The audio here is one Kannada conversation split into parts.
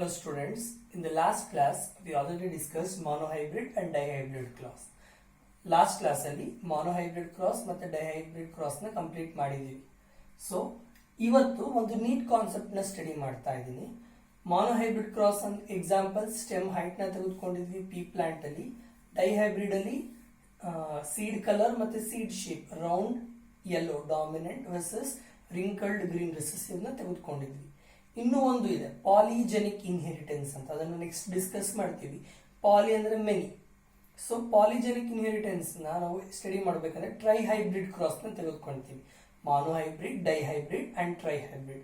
Hello students, in the last class we already discussed monohybrid and dihybrid cross. Last class ಅಲ್ಲಿ monohybrid cross ಮತ್ತೆ dihybrid cross ನ ಕಂಪ್ಲೀಟ್ ಮಾಡಿದೀವಿ. ಸೊ ಇವತ್ತು ಒಂದು ನೀಟ್ ಕಾನ್ಸೆಪ್ಟ್ ನ ಸ್ಟಡಿ ಮಾಡ್ತಾ ಇದ್ದೀನಿ. monohybrid cross ಅಂತ ಎಕ್ಸಾಂಪಲ್ ಸ್ಟೆಮ್ ಹೈಟ್ ನ ತೆಗೆದುಕೊಂಡಿದ್ವಿ ಪೀ ಪ್ಲಾಂಟ್ ಅಲ್ಲಿ. dihybrid ಅಲ್ಲಿ ಸೀಡ್ ಕಲರ್ ಮತ್ತೆ seed shape round yellow dominant versus wrinkled green recessive ನ ತೆಗೆದುಕೊಂಡಿದ್ವಿ. ಇನ್ನೂ ಒಂದು ಇದೆ ಪಾಲಿಜೆನಿಕ್ ಇನ್ಹೆರಿಟೆನ್ಸ್ ಅಂತ, ಅದನ್ನು ನೆಕ್ಸ್ಟ್ ಡಿಸ್ಕಸ್ ಮಾಡ್ತೀವಿ. ಪಾಲಿ ಅಂದ್ರೆ ಮೆನಿ. ಸೊ ಪಾಲಿಜೆನಿಕ್ ಇನ್ಹೆರಿಟೆನ್ಸ್ ನಾವು ಸ್ಟಡಿ ಮಾಡಬೇಕಂದ್ರೆ ಟ್ರೈ ಹೈಬ್ರಿಡ್ ಕ್ರಾಸ್ ನ ತೆಗೆದುಕೊಳ್ತೀವಿ. monohybrid, dihybrid and trihybrid.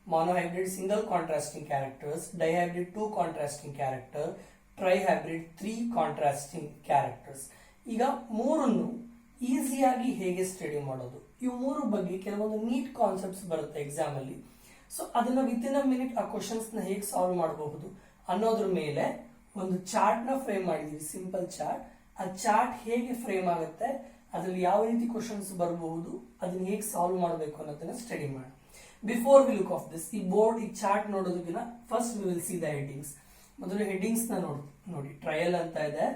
monohybrid single contrasting characters, dihybrid two contrasting character, trihybrid three contrasting characters. ಈಗ ಮೂರನ್ನು ಈಸಿಯಾಗಿ ಹೇಗೆ ಸ್ಟಡಿ ಮಾಡೋದು, ಇವು ಮೂರು ಬಗ್ಗೆ ಕೆಲವೊಂದು ನೀಟ್ ಕಾನ್ಸೆಪ್ಟ್ಸ್ ಬರುತ್ತೆ ಎಕ್ಸಾಮ್ ಅಲ್ಲಿ. ಸೊ ಅದನ್ನ ವಿತ್ ಇನ್ ಅ ಮಿನಿಟ್ ಆ ಕ್ವಶನ್ಸ್ ನ ಹೇಗೆ ಸಾಲ್ವ್ ಮಾಡಬಹುದು ಅನ್ನೋದ್ರ ಮೇಲೆ ಒಂದು ಚಾರ್ಟ್ ನ ಫ್ರೇಮ್ ಮಾಡಿದೀವಿ, ಸಿಂಪಲ್ ಚಾರ್ಟ್. ಆ ಚಾರ್ಟ್ ಹೇಗೆ ಫ್ರೇಮ್ ಆಗುತ್ತೆ, ಅದ್ರಲ್ಲಿ ಯಾವ ರೀತಿ ಕ್ವಶನ್ಸ್ ಬರಬಹುದು, ಅದನ್ನ ಹೇಗೆ ಸಾಲ್ವ್ ಮಾಡಬೇಕು ಅನ್ನೋದನ್ನ ಸ್ಟಡಿ ಮಾಡಿ. Before we look of this, ಈ ಬೋರ್ಡ್ ಈ ಚಾರ್ಟ್ ನೋಡೋದಕ್ಕಿಂತ first we will see the headings. ಮೊದಲು ಹೆಡ್ಡಿಂಗ್ಸ್ ನ ನೋಡಿ. ಟ್ರಯಲ್ ಅಂತ ಇದೆ,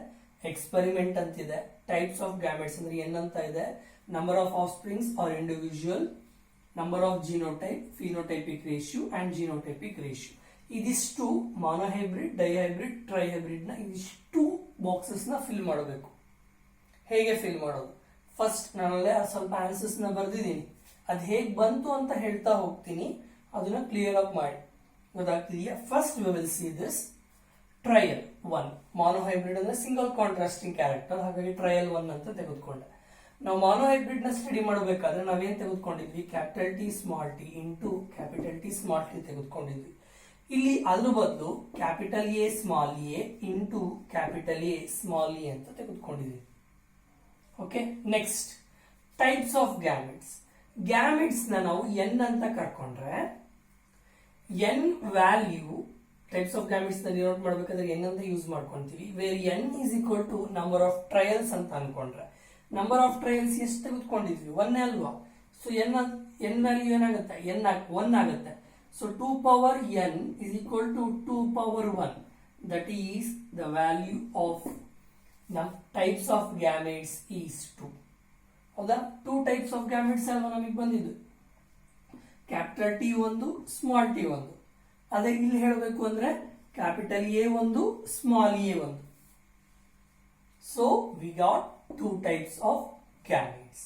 ಎಕ್ಸ್ಪೆರಿಮೆಂಟ್ ಅಂತಿದೆ, ಟೈಪ್ಸ್ ಆಫ್ ಗ್ಯಾಮೆಟ್ಸ್ ಅಂದ್ರೆ ಎನ್ ಅಂತ ಇದೆ, number of offsprings or individual, number of genotype, phenotypic ratio and genotypic ratio. ಇದಿಷ್ಟು monohybrid, dihybrid, trihybrid ನ ಇದಿಷ್ಟು ಬಾಕ್ಸಸ್ ನ ಫಿಲ್ ಮಾಡಬೇಕು. ಹೇಗೆ ಫಿಲ್ ಮಾಡೋದು, ಫಸ್ಟ್ ನಾನಲ್ಲೇ ಸ್ವಲ್ಪ ಆನ್ಸರ್ಸ್ ನ ಬರ್ದಿದ್ದೀನಿ, ಅದು ಹೇಗೆ ಬಂತು ಅಂತ ಹೇಳ್ತಾ ಹೋಗ್ತೀನಿ, ಅದನ್ನ ಕ್ಲಿಯರ್ ಅಪ್ ಮಾಡಿ ಗೊತ್ತಾಗ್ತಿದೆಯಾ. First we will see this trial 1. monohybrid ಅಂದ್ರೆ ಸಿಂಗಲ್ ಕಾಂಟ್ರಾಸ್ಟಿಂಗ್ ಕ್ಯಾರೆಕ್ಟರ್, ಹಾಗಾಗಿ ಟ್ರಯಲ್ 1 ಅಂತ ತೆಗೆದುಕೊಂಡೆ. ನಾವು monohybrid ನ ಸ್ಟಡಿ ಮಾಡಬೇಕಾದ್ರೆ ನಾವೇನ್ ತೆಗೆದುಕೊಂಡಿದ್ವಿ, capital T small T into capital T small T ತೆಗೆದುಕೊಂಡಿದ್ವಿ. ಇಲ್ಲಿ ಅದ್ರ ಬದಲು capital A small A into capital A small A ಅಂತ ತೆಗೆದುಕೊಂಡಿದ್ವಿ. Okay, next types of gametes. Gametes ನ ನಾವು ಎನ್ ಅಂತ ಕರ್ಕೊಂಡ್ರೆ N value types of gametes ನ ಡಿನೋಟ್ ಮಾಡ್ಬೇಕಾದ್ರೆ ಎನ್ ಅಂತ ಯೂಸ್ ಮಾಡ್ಕೊಂತೀವಿ. Where n is equal to number of trials ಅಂತ ಅನ್ಕೊಂಡ್ರೆ, ನಂಬರ್ ಆಫ್ ಟ್ರಯಲ್ಸ್ ಎಷ್ಟು ತೆಗೆದುಕೊಂಡಿದ್ವಿ, 1 ಅಲ್ವಾ. ಸೊ ಎನ್ ವ್ಯಾಲ್ಯೂ ಏನಾಗುತ್ತೆ, ಎನ್ 1 ಆಗುತ್ತೆ. So 2 power n is equal to 2 power 1. That is the value of types of gametes is 2. ಹೌದಾ, 2 ಟೈಪ್ಸ್ ಆಫ್ ಗ್ಯಾಮೆಟ್ಸ್ ಅಲ್ವಾ ನಮಗೆ ಬಂದಿದ್ದು, ಕ್ಯಾಪಿಟಲ್ ಟಿ ಒಂದು, ಸ್ಮಾಲ್ ಟಿ ಒಂದು. ಅದೇ ಇಲ್ಲಿ ಹೇಳಬೇಕು ಅಂದ್ರೆ ಕ್ಯಾಪಿಟಲ್ ಎ ಒಂದು, ಸ್ಮಾಲ್ ಎ ಒಂದು. So we got 2 types of gametes.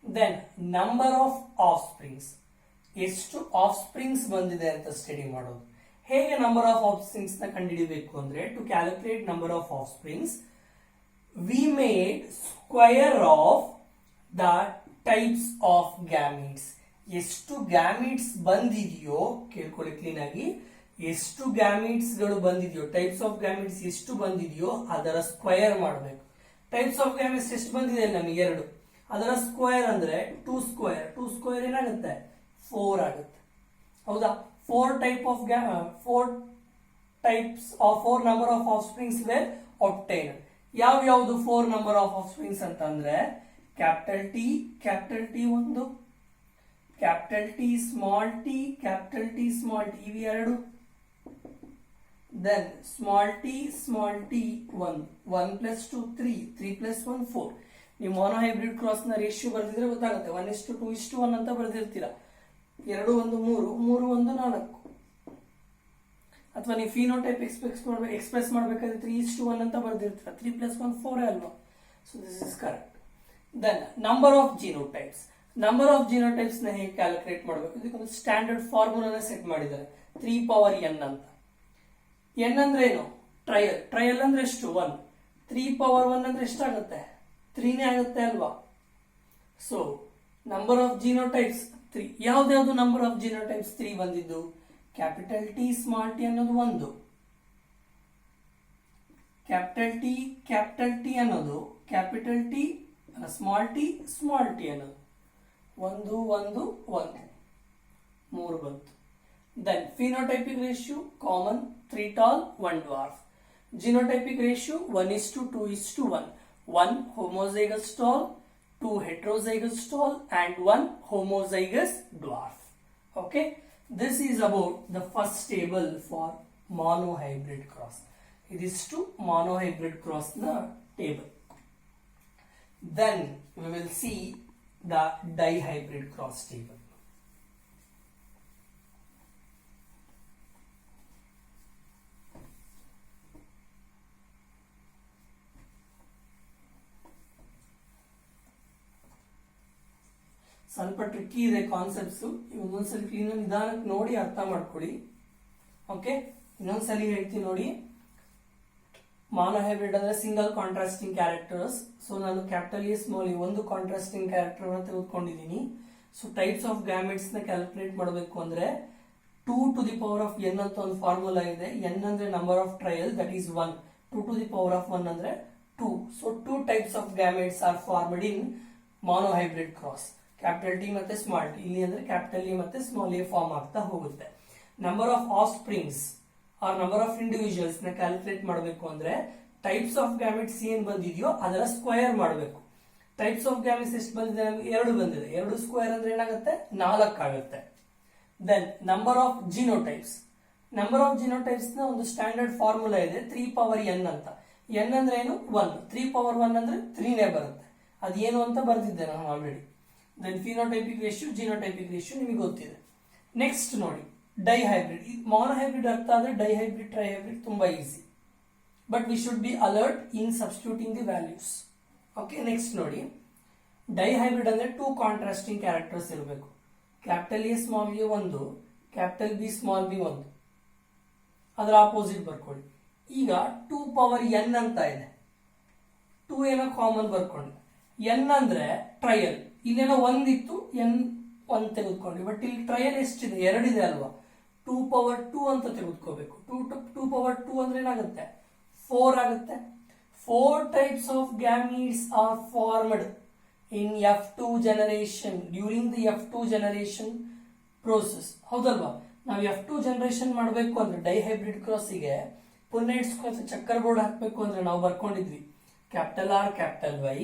Then number of offsprings. ಎಷ್ಟು ಆಫ್ಸ್ಪ್ರಿಂಗ್ಸ್ ಬಂದಿದೆ ಅಂತ ಸ್ಟಡಿ ಮಾಡೋದು. ಹೇಗೆ ನಂಬರ್ ಆಫ್ ಆಫ್ಸ್ಪ್ರಿಂಗ್ಸ್ ನ ಕಂಡುಹಿಡಿಯಬೇಕು ಅಂದ್ರೆ, to calculate number of offsprings we made square of the types of gametes. ಎಷ್ಟು ಗ್ಯಾಮೀಟ್ಸ್ ಬಂದಿದೆಯೋ ಕೇಳ್ಕೊಳ್ಳಿ ಕ್ಲೀನ್ ಆಗಿ, ಎಷ್ಟು ಗ್ಯಾಮೀಟ್ಸ್ ಗಳು ಬಂದಿದೆಯೋ, ಟೈಪ್ಸ್ ಆಫ್ ಗ್ಯಾಮೀಟ್ಸ್ ಎಷ್ಟು ಬಂದಿದೆಯೋ ಅದರ ಸ್ಕ್ವಯರ್ ಮಾಡಬೇಕು. ಟೈಪ್ಸ್ ಆಫ್ ಗ್ಯಾಮೆಟ್ಸ್ ಎಷ್ಟು ಬಂದಿದೆ ನಮಗೆ 2, ಅದರ ಸ್ಕ್ವೇರ್ ಅಂದ್ರೆ 2 ಸ್ಕ್ವೇರ್. 2 ಸ್ಕ್ವೇರ್ ಏನಾಗುತ್ತೆ, 4 ಆಗುತ್ತೆ. ಹೌದಾ, 4 number of offsprings were obtained. ಯಾವ್ದು 4 ನಂಬರ್ ಆಫ್ ಆಫ್ ಸ್ಪ್ರಿಂಗ್ಸ್ ಅಂತಂದ್ರೆ ಕ್ಯಾಪಿಟಲ್ ಟಿ ಒಂದು, capital T small T, capital T small T ಇವು 2. Then small t 1, 1 plus 2 3, 3 plus 1 4. ನೀವು monohybrid cross ನ ರೇಷಿಯೋ ಬರೆದಿದ್ರೆ ಗೊತ್ತಾಗುತ್ತೆ, 1:2:1 ಅಂತ ಬರೆದಿರ್ತೀರಾ. 2 1 3, 3 1 4. ಅಥವಾ ನೀವು ಫಿನೋಟೈಪ್ ಎಕ್ಸ್ಪ್ರೆಸ್ ಮಾಡಬೇಕಾದ್ರೆ 3:1 ಅಂತ ಬರೆದಿರ್ತೀರಾ. 3 plus 1 4 ಅಲ್ವಾ. So this is correct. Then number of genotypes. Number of genotypes ನ ಹೇಗೆ ಕ್ಯಾಲ್ಕುಲೇಟ್ ಮಾಡಬೇಕು, ಇದಕ್ಕೊಂದು ಸ್ಟ್ಯಾಂಡರ್ಡ್ ಫಾರ್ಮುಲಾನ ಸೆಟ್ ಮಾಡಿದ್ದಾರೆ, 3 ಪವರ್ ಎನ್ ಅಂತ. ಎನ್ ಅಂದ್ರೆ ಏನು, ಟ್ರಯಲ್ ಅಂದ್ರೆ ಎಷ್ಟು, 1. 3 ಪವರ್ 1 ಅಂದ್ರೆ ಎಷ್ಟಾಗುತ್ತೆ, 3ನೇ ಆಗುತ್ತೆ ಅಲ್ವಾ. So number of genotypes 3. ಯಾವ್ದು ನಂಬರ್ ಆಫ್ ಜಿನೋಟೈಪ್ಸ್ 3 ಬಂದಿದ್ದು, ಕ್ಯಾಪಿಟಲ್ ಟಿ ಸ್ಮಾಲ್ ಟಿ ಅನ್ನೋದು 1, ಕ್ಯಾಪಿಟಲ್ ಟಿ ಅನ್ನೋದು ಕ್ಯಾಪಿಟಲ್ ಟಿ ಸ್ಮಾಲ್ ಟಿ ಅನ್ನೋದು 1 1 1, 3 ಬಂತು. Then phenotypic ratio common, 3 tall 1 dwarf. Genotypic ratio 1:2:1. 1 homozygous tall, 2 heterozygous tall and 1 homozygous dwarf. Okay, this is about the first table for monohybrid cross. ಇದಿಷ್ಟು monohybrid cross ನ table. Then we will see the dihybrid cross table. ಸ್ವಲ್ಪ ಟ್ರಿಕ್ಕಿ ಇದೆ ಕಾನ್ಸೆಪ್ಟ್ಸ್, ಒಂದೊಂದ್ಸಲಿ ಕ್ಲೀನ್ ನಿಧಾನಕ್ಕೆ ನೋಡಿ ಅರ್ಥ ಮಾಡ್ಕೊಳ್ಳಿ. ಓಕೆ, ಇನ್ನೊಂದ್ಸಲಿ ಹೇಳ್ತೀನಿ ನೋಡಿ. ಮಾನೋಹೈಬ್ರಿಡ್ ಅಂದ್ರೆ ಸಿಂಗಲ್ ಕಾಂಟ್ರಾಸ್ಟಿಂಗ್ ಕ್ಯಾರೆಕ್ಟರ್ಸ್. ಸೊ ನಾನು ಕ್ಯಾಪಿಟಲ್ ಎ ಸ್ಮಾಲ್ ಎ ಒಂದು ಕಾಂಟ್ರಾಸ್ಟಿಂಗ್ ಕ್ಯಾರೆಕ್ಟರ್ ತೆಗೆದುಕೊಂಡಿದ್ದೀನಿ. ಸೊ ಟೈಪ್ಸ್ ಆಫ್ ಗ್ಯಾಮೆಟ್ಸ್ ನ ಕ್ಯಾಲ್ಕುಲೇಟ್ ಮಾಡಬೇಕು ಅಂದ್ರೆ 2 to the power of n ಅಂತ ಒಂದು ಫಾರ್ಮುಲಾ ಇದೆ. n ಅಂದ್ರೆ number of trial, that is 1. 2 to the power of 1 ಅಂದ್ರೆ 2. ಸೊ 2 types of gametes are formed in monohybrid cross. Capital T ಮತ್ತೆ ಸ್ಮಾಲ್ ಟಿ, ಇಲ್ಲಿ ಅಂದ್ರೆ ಕ್ಯಾಪಿಟಲ್ ಎ ಮತ್ತೆ ಸ್ಮಾಲ್ ಎ ಫಾರ್ಮ್ ಆಗ್ತಾ ಹೋಗುತ್ತೆ. Number of offsprings or number of individuals ನ ಕ್ಯಾಲ್ಕುಲೇಟ್ ಮಾಡಬೇಕು ಅಂದ್ರೆ ಟೈಪ್ಸ್ ಆಫ್ ಗ್ಯಾಮೆಟ್ಸ್ ಏನ್ ಬಂದಿದೆಯೋ ಅದರ ಸ್ಕ್ವೇರ್ ಮಾಡಬೇಕು. ಟೈಪ್ಸ್ ಆಫ್ ಗ್ಯಾಮೆಟ್ಸ್ ಎಷ್ಟು ಬಂದಿದೆ? ನಮಗೆ 2 ಬಂದಿದೆ. 2 ಸ್ಕ್ವೇರ್ ಅಂದ್ರೆ ಏನಾಗುತ್ತೆ? 4 ಆಗುತ್ತೆ. Then number of genotypes. Number of genotypes ನ ಒಂದು ಸ್ಟ್ಯಾಂಡರ್ಡ್ ಫಾರ್ಮುಲಾ ಇದೆ, 3 power n ಅಂತ. n ಅಂದ್ರೆ ಏನು? 1. 3 power 1 ಅಂದ್ರೆ 3 ನೇ ಬರುತ್ತೆ. ಅದೇನು ಅಂತ ಬರ್ತಿದ್ದೆ ನಾನು already. Then phenotypic ratio, genotypic ratio ನಿಮಗೆ ಗೊತ್ತಿದೆ. ನೆಕ್ಸ್ಟ್ ನೋಡಿ ಡೈಹೈಬ್ರಿಡ್. ಮಾನೋಹೈಬ್ರಿಡ್ ಅರ್ಥ ಆದ್ರೆ ಡೈಹೈಬ್ರಿಡ್, ಟ್ರೈಹೈಬ್ರಿಡ್ ತುಂಬಾ easy. But we should be alert in substituting the values. Okay, next ನೋಡಿ ಡೈಹೈಬ್ರಿಡ್ ಅಂದ್ರೆ 2 ಕಾಂಟ್ರಾಸ್ಟಿಂಗ್ ಕ್ಯಾರೆಕ್ಟರ್ಸ್ ಇರಬೇಕು. ಕ್ಯಾಪಿಟಲ್ ಎ ಸ್ಮಾಲ್ ಎ ಒಂದು, ಕ್ಯಾಪಿಟಲ್ ಬಿ ಸ್ಮಾಲ್ ಬಿ ಒಂದು. ಅದರ ಆಪೋಸಿಟ್ ಬರ್ಕೊಳ್ಳಿ. ಈಗ 2 power n ಅಂತ ಇದೆ. 2 ಏನೋ ಕಾಮನ್ ಬರ್ಕೊಂಡು, n ಅಂದ್ರೆ ಟ್ರಯಲ್. ಇಲ್ಲೇನೋ ಒಂದಿತ್ತು, n 1 ತೆಗೆದುಕೊಂಡ್ವಿ. ಬಟ್ ಇಲ್ಲಿ ಟ್ರಯಲ್ ಎಷ್ಟಿದೆ? 2 ಇದೆ ಅಲ್ವಾ? 2 power 2 ಅಂತ ತೆಗೆದುಕೋಬೇಕು. 2 power 2 ಅಂದ್ರೆ ಏನಾಗುತ್ತೆ? 4 ಆಗುತ್ತೆ. 4 types of gametes are formed in F2 generation during the F2 generation process. ಹೌದಲ್ವಾ? ನಾವು F2 ಜನರೇಷನ್ ಮಾಡಬೇಕು ಅಂದ್ರೆ ಡೈಹೈಬ್ರಿಡ್ ಕ್ರಾಸಿಗೆ ಪುನಃ ಇಟ್ಸ್ಕೊಂಡು ಚಕ್ಕರ್ ಬೋರ್ಡ್ ಹಾಕಬೇಕು ಅಂದ್ರೆ ನಾವು ಬರ್ಕೊಂಡಿದ್ವಿ capital R capital Y,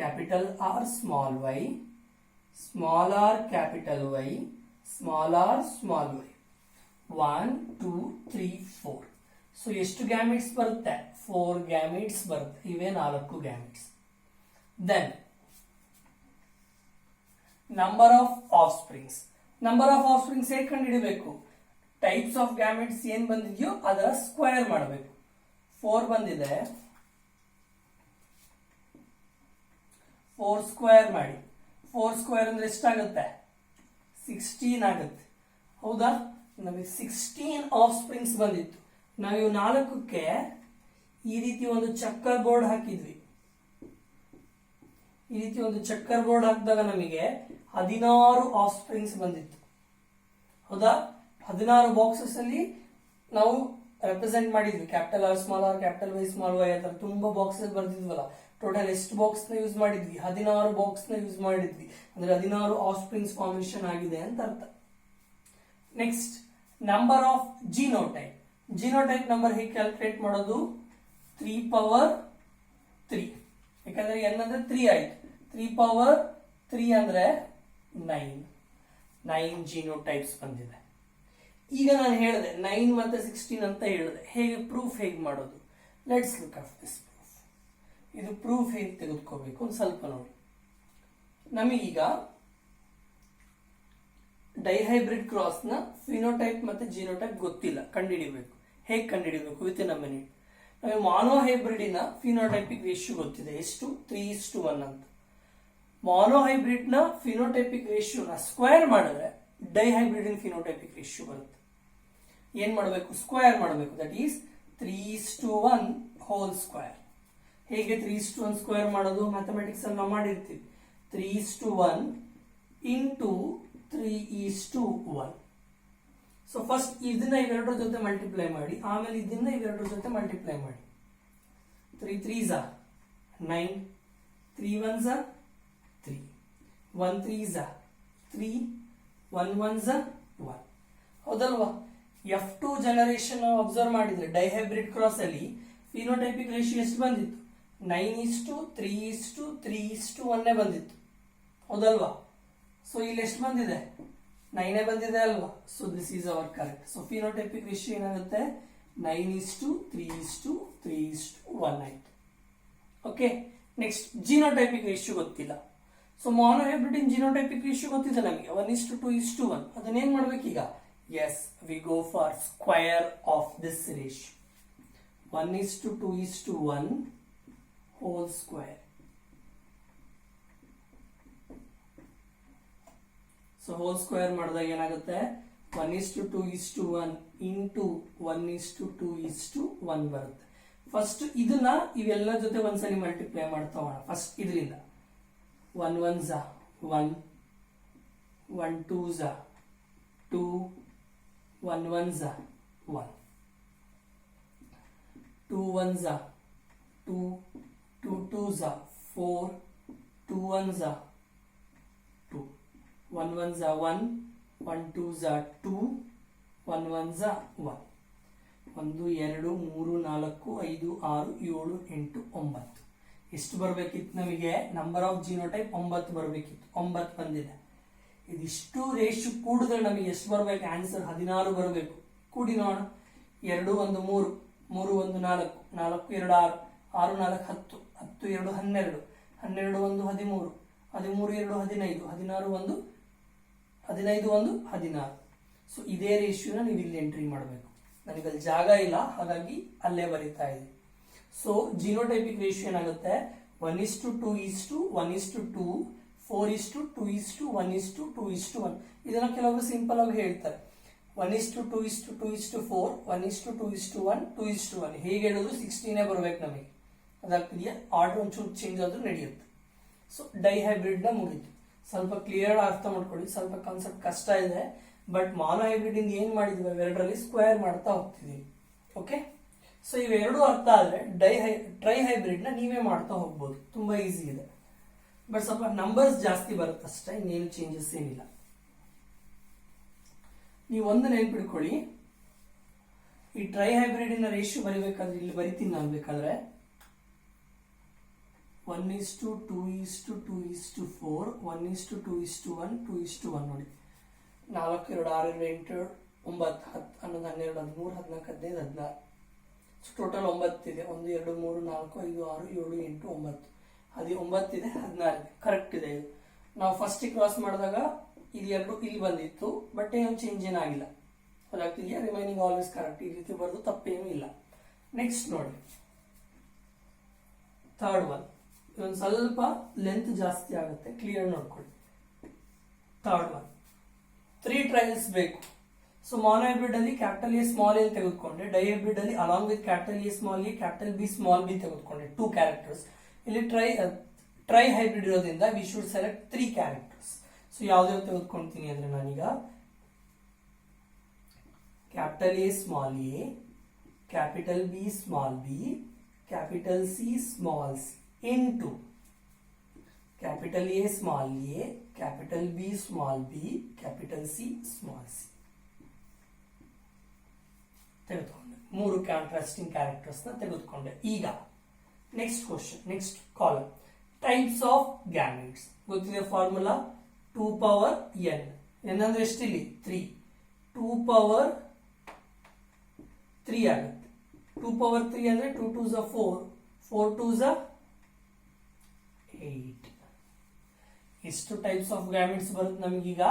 capital R small y, small r capital Y, small r small y. 1 2 3 4. So ಎಷ್ಟು ಗ್ಯಾಮೆಟ್ಸ್ ಬರುತ್ತೆ? 4 ಗ್ಯಾಮೆಟ್ಸ್ ಬರುತ್ತೆ. ಇವೇ 4 gametes. Then number of offsprings. Number of offsprings ಹೇಗೆ ಕಂಡುಹಿಡಿಬೇಕು? ಟೈಪ್ಸ್ ಆಫ್ ಗ್ಯಾಮೆಟ್ಸ್ ಏನ್ ಬಂದಿದೆಯೋ ಅದರ ಸ್ಕ್ವೇರ್ ಮಾಡಬೇಕು. 4 ಬಂದಿದೆ, 4 ಸ್ಕ್ವೇರ್ ಮಾಡಿ. 4 ಸ್ಕ್ವೇರ್ ಅಂದ್ರೆ ಎಷ್ಟಾಗುತ್ತೆ? 16 ಆಗುತ್ತೆ. ಹೌದಾ? ನಮಗೆ 16 ಆಫ್ ಸ್ಪ್ರಿಂಗ್ಸ್ ಬಂದಿತ್ತು. ನಾವು 4ಕ್ಕೆ ಈ ರೀತಿ ಒಂದು ಚಕ್ಕರ್ ಬೋರ್ಡ್ ಹಾಕಿದ್ವಿ. ಈ ರೀತಿ ಒಂದು ಚಕ್ಕರ್ ಬೋರ್ಡ್ ಹಾಕಿದಾಗ ನಮಗೆ 16 ಆಫ್ ಸ್ಪ್ರಿಂಗ್ಸ್ ಬಂದಿತ್ತು. ಹೌದಾ? 16 ಬಾಕ್ಸಸ್ ಅಲ್ಲಿ ನಾವು ರೆಪ್ರೆಸೆಂಟ್ ಮಾಡಿದ್ವಿ. Capital R small R, capital Y small Y ಅಂತ ತುಂಬಾ ಬಾಕ್ಸಸ್ ಬರ್ತಿದ್ವಲ್ಲ. ಟೋಟಲ್ ಎಷ್ಟು ಬಾಕ್ಸ್ ನ ಯೂಸ್ ಮಾಡಿದ್ವಿ? 16 ಬಾಕ್ಸ್ ನ ಯೂಸ್ ಮಾಡಿದ್ವಿ. ಅಂದ್ರೆ 16 ಆಫ್ ಸ್ಪ್ರಿಂಗ್ಸ್ ಫಾರ್ಮೇಶನ್ ಆಗಿದೆ ಅಂತ ಅರ್ಥ. Next number of genotype. Genotype number ಹೇಗೆ ಕ್ಯಾಲ್ಕುಲೇಟ್ ಮಾಡೋದು? 3 power 3. ಯಾಕಂದ್ರೆ n ಅಂದ್ರೆ 3 ಆಯ್ತು. 3 power 3 ಅಂದ್ರೆ 9 ಜಿನೋಟೈಪ್ಸ್ ಬಂದಿದೆ. ಈಗ ನಾನು ಹೇಳಿದೆ 9 ಮತ್ತೆ 16 ಅಂತ ಹೇಳಿದೆ. ಹೇಗೆ ಪ್ರೂಫ್ ಹೇಗೆ ಮಾಡೋದು? Let's look of this proof. ಇದು ಪ್ರೂಫ್ ಹೇಗೆ ತೆಗೆದುಕೋಬೇಕು ಒಂದು ಸ್ವಲ್ಪ ನೋಡಿ. ನಮಗೀಗ ಡೈಹೈಬ್ರಿಡ್ ಕ್ರಾಸ್ ನ ಫಿನೋಟೈಪ್ ಮತ್ತೆ ಜಿನೋಟೈಪ್ ಗೊತ್ತಿಲ್ಲ, ಕಂಡುಹಿಡಿಬೇಕು. ಹೇಗೆ ಕಂಡುಹಿಡಿಬೇಕು? With in a minute. ನಮಗೆ ಮಾನೋಹೈಬ್ರಿಡಿನ ಫಿನೋಟೈಪಿಕ್ ರೇಷಿಯೋ ಗೊತ್ತಿದೆ. ಎಷ್ಟು? 3:1 ಅಂತ. ಮಾನೋಹೈಬ್ರಿಡ್ ನ ಫಿನೋಟೈಪಿಕ್ ರೇಷಿಯೋನ ಸ್ಕ್ವೇರ್ ಮಾಡಿದ್ರೆ ಡೈಹೈಬ್ರಿಡ್ ಫಿನೋಟೈಪಿಕ್ ರೇಷಿಯೋ ಬರುತ್ತೆ. ಏನ್ ಮಾಡಬೇಕು? ಸ್ಕ್ವೇರ್ ಮಾಡಬೇಕು. That is 3:1 whole square. ಹೇಗೆ 3:1 ಸ್ಕ್ವೇರ್ ಮಾಡೋದು? ಮ್ಯಾಥಮೆಟಿಕ್ಸ್ ಅಲ್ಲಿ ನಾವು ಮಾಡಿರ್ತೀವಿ. 3:1 ಇಂಟು 3:1. ಸೊ ಫಸ್ಟ್ ಇದನ್ನ ಇವೆರಡರ ಜೊತೆ ಮಲ್ಟಿಪ್ಲೈ ಮಾಡಿ, ಆಮೇಲೆ ಇದನ್ನ ಇವೆರಡರ ಜೊತೆ ಮಲ್ಟಿಪ್ಲೈ ಮಾಡಿ. 3 3s 9, 3 1s 3, 1 3s 3, 1 1s 1. ಹೌದಲ್ವಾ? F2 ಜನರೇಷನ್ ಅಬ್ಸರ್ವ್ ಮಾಡಿದ್ರೆ ಡೈಹೈಬ್ರಿಡ್ ಕ್ರಾಸ್ ಅಲ್ಲಿ ಫಿನೋಟೈಪಿಕ್ ರೇಷಿಯೋ ಎಷ್ಟು ಬಂದಿತ್ತು? 9:3:3:1 ಬಂದಿತ್ತು. ಹೌದಲ್ವಾ? ಸೊ ಇಲ್ಲಿ ಎಷ್ಟು ಬಂದಿದೆ? 9 ಬಂದಿದೆ ಅಲ್ವಾ, so this is our correct. So phenotypic ratio ಏನಾಗುತ್ತೆ 9:3:3:1 ಆಯ್ತು. ಓಕೆ, ನೆಕ್ಸ್ಟ್ ಜಿನೋಟೈಪಿಕ್ ರೇಷಿಯೋ ಗೊತ್ತಿಲ್ಲ. So monohybrid in genotypic ratio ಗೊತ್ತಿದೆ ನಮಗೆ 1:2:1. ಅದನ್ನೇನ್ ಮಾಡ್ಬೇಕೀಗ? Yes, we go for square of this ratio. 1:2:1 whole square. So whole square ಮಾಡಿದಾಗ ಏನಾಗುತ್ತೆ 1:2:1 ಇಂಟು 1:2:1 ಬರುತ್ತೆ. ಫಸ್ಟ್ ಇದನ್ನ ಇವೆಲ್ಲ ಜೊತೆ ಒಂದ್ಸಲಿ ಮಲ್ಟಿಪ್ಲೈ ಮಾಡ್ತಾ ಹೋಗೋಣ. ಫಸ್ಟ್ ಇದರಿಂದ 1 1s 1, 1 2s 2, 1 1s 1, 2 1s 2, 2 2s 4, 2 1s 2, 1 1s 1, 1 2s 2, 1 1s 1. 1 2 3 4 5 6 7 8 9. ಎಷ್ಟು ಬರಬೇಕಿತ್ತು ನಮಗೆ? ನಂಬರ್ ಆಫ್ ಜಿನೋಟೈಪ್ 9 ಬರಬೇಕಿತ್ತು, 9 ಬಂದಿದೆ. ಇದಿಷ್ಟು ರೇಷಿಯೋ ಕೂಡಿದ್ರೆ ನಮಗೆ ಎಷ್ಟು ಬರಬೇಕು? ಆನ್ಸರ್ 16 ಬರಬೇಕು. ಕೂಡಿ ನೋಡೋಣ. 2 1 3, 3 1 4, 4 2 6, 6 4 10, 10 2 12, 12 1 13, 13 2 15, 16 1 15 1 16. ಸೊ ಇದೇ ರೇಷಿಯೋನ ನೀವು ಇಲ್ಲಿ ಎಂಟ್ರಿ ಮಾಡಬೇಕು. ನನಗಲ್ಲಿ ಜಾಗ ಇಲ್ಲ, ಹಾಗಾಗಿ ಅಲ್ಲೇ ಬರೀತಾ ಇದೆ. ಸೊ ಜಿನೋಟೈಪಿಕ್ ರೇಷಿಯೋ ಏನಾಗುತ್ತೆ 1:2:1:2, 4:2:1:2:1. ಇದನ್ನ ಕೆಲವರು ಸಿಂಪಲ್ ಆಗಿ ಹೇಳ್ತಾರೆ 1:2:2:4, 1:2:1, 2:1. ಹೇಗೆ ಹೇಳಿದ್ರು 16 ಬರಬೇಕು ನಮಗೆ. ಅದಾಗ್ತಿದೆಯಾ? ಆರ್ಡರ್ ಒಂಚೂರು ಚೇಂಜ್ ಆದ್ರೂ ನಡೆಯುತ್ತೆ. ಸೊ ಡೈಹೈಬ್ರಿಡ್ ನ ಮುಗಿತು. ಸ್ವಲ್ಪ ಕ್ಲಿಯರ್ ಅರ್ಥ ಮಾಡ್ಕೊಳ್ಳಿ. ಸ್ವಲ್ಪ ಕಾನ್ಸೆಪ್ಟ್ ಕಷ್ಟ ಇದೆ, ಬಟ್ ಮಾನೋಹೈಬ್ರಿಡ್ ಇಂದ ಏನ್ ಮಾಡಿದ್ವಿ ಇವೆರಡರಲ್ಲಿ ಸ್ಕ್ವೇರ್ ಮಾಡ್ತಾ ಹೋಗ್ತಿದೀವಿ. ಓಕೆ, ಸೊ ಇವೆರಡು ಅರ್ಥ ಆದ್ರೆ ಟ್ರೈಹೈಬ್ರಿಡ್ ನ ನೀವೇ ಮಾಡ್ತಾ ಹೋಗ್ಬೋದು. ತುಂಬಾ ಈಸಿ ಇದೆ, ಬಟ್ ಸ್ವಲ್ಪ ನಂಬರ್ಸ್ ಜಾಸ್ತಿ ಬರುತ್ತೆ ಅಷ್ಟೇ, ಇನ್ನೇನು ಚೇಂಜಸ್ ಏನಿಲ್ಲ. ನೀವು ಒಂದು ನೆನ್ಪಿಡ್ಕೊಳ್ಳಿ, ಈ ಟ್ರೈಹೈಬ್ರಿಡ್ ನ ರೇಷಿಯೋ ಬರಿಬೇಕಾದ್ರೆ ಇಲ್ಲಿ ಬರಿತೀನಿ ನಾನು ಬೇಕಾದ್ರೆ 1:2:2:4, 1:2:1, 2:1. ನೋಡಿ 4 2 6 8 9 10 11 12 13 14 15 16. ಸೊ ಟೋಟಲ್ 9 ಇದೆ. 1 2 3 4 5 6 7 8 9. ಅದು 9 ಇದೆ, 16 ಇದೆ. ಕರೆಕ್ಟ್ ಇದೆ ಇದು. ನಾವು ಫಸ್ಟ್ ಕ್ರಾಸ್ ಮಾಡಿದಾಗ ಇದು 2 ಇಲ್ಲಿ ಬಂದಿತ್ತು, ಬಟ್ ಏನು ಚೇಂಜ್ ಏನಾಗಿಲ್ಲ. ಅದಾಗ್ತಿದೆಯಾ? Remaining always correct. ಈ ರೀತಿ ಬರೆದು ತಪ್ಪೇನೂ ಇಲ್ಲ. ನೆಕ್ಸ್ಟ್ ನೋಡಿ, ಥರ್ಡ್ ಒನ್. ಇದೊಂದು ಸ್ವಲ್ಪ ಲೆಂತ್ ಜಾಸ್ತಿ ಆಗುತ್ತೆ, ಕ್ಲಿಯರ್ ನೋಡ್ಕೊಳ್ಳಿ. ಥರ್ಡ್ ಒನ್ 3 ಟ್ರಯಲ್ಸ್ ಬೇಕು. ಸೊ ಮಾನೋಹೈಬ್ರಿಡ್ ಅಲ್ಲಿ ಕ್ಯಾಪಿಟಲ್ ಎ ಸ್ಮಾಲ್ ಎ ತೆಗೆದುಕೊಂಡೆ, ಡೈಹೈಬ್ರಿಡ್ ಅಲ್ಲಿ along with capital A small A capital B small B ತೆಗೆದುಕೊಂಡೆ, 2 ಕ್ಯಾರೆಕ್ಟರ್ಸ್. ಇಲ್ಲಿ ಟ್ರೈ ಹೈಬ್ರಿಡ್ ಇರೋದ್ರಿಂದ we should select 3 characters. So ಯಾವ್ದಾವ್ದು ತೆಗೆದುಕೊಳ್ತೀನಿ ಅಂದ್ರೆ ನಾನೀಗ capital A small A, capital B small B, capital C small C into capital A small a, capital B small b, capital C small c. ತೆಗೆದುಕೊಂಡೆ 3 ಕಾಂಟ್ರಾಸ್ಟಿಂಗ್ ಕ್ಯಾರೆಕ್ಟರ್ಸ್ ನ ತೆಗೆದುಕೊಂಡೆ. ಈಗ next question, next column, types of gametes. ಗೊತ್ತಿದೆ ಫಾರ್ಮುಲಾ 2 power n. n ಅಂದ್ರೆ ಎಷ್ಟಿಲ್ಲಿ 3, 2 power 3 ಆಗುತ್ತೆ. 2 power 3 ಅಂದ್ರೆ 2 2s 4, 4 2s 8. ಎಷ್ಟು ಟೈಪ್ಸ್ ಆಫ್ ಗ್ಯಾಮಿಟ್ಸ್ ಬರುತ್ತೆ ನಮಗೀಗ?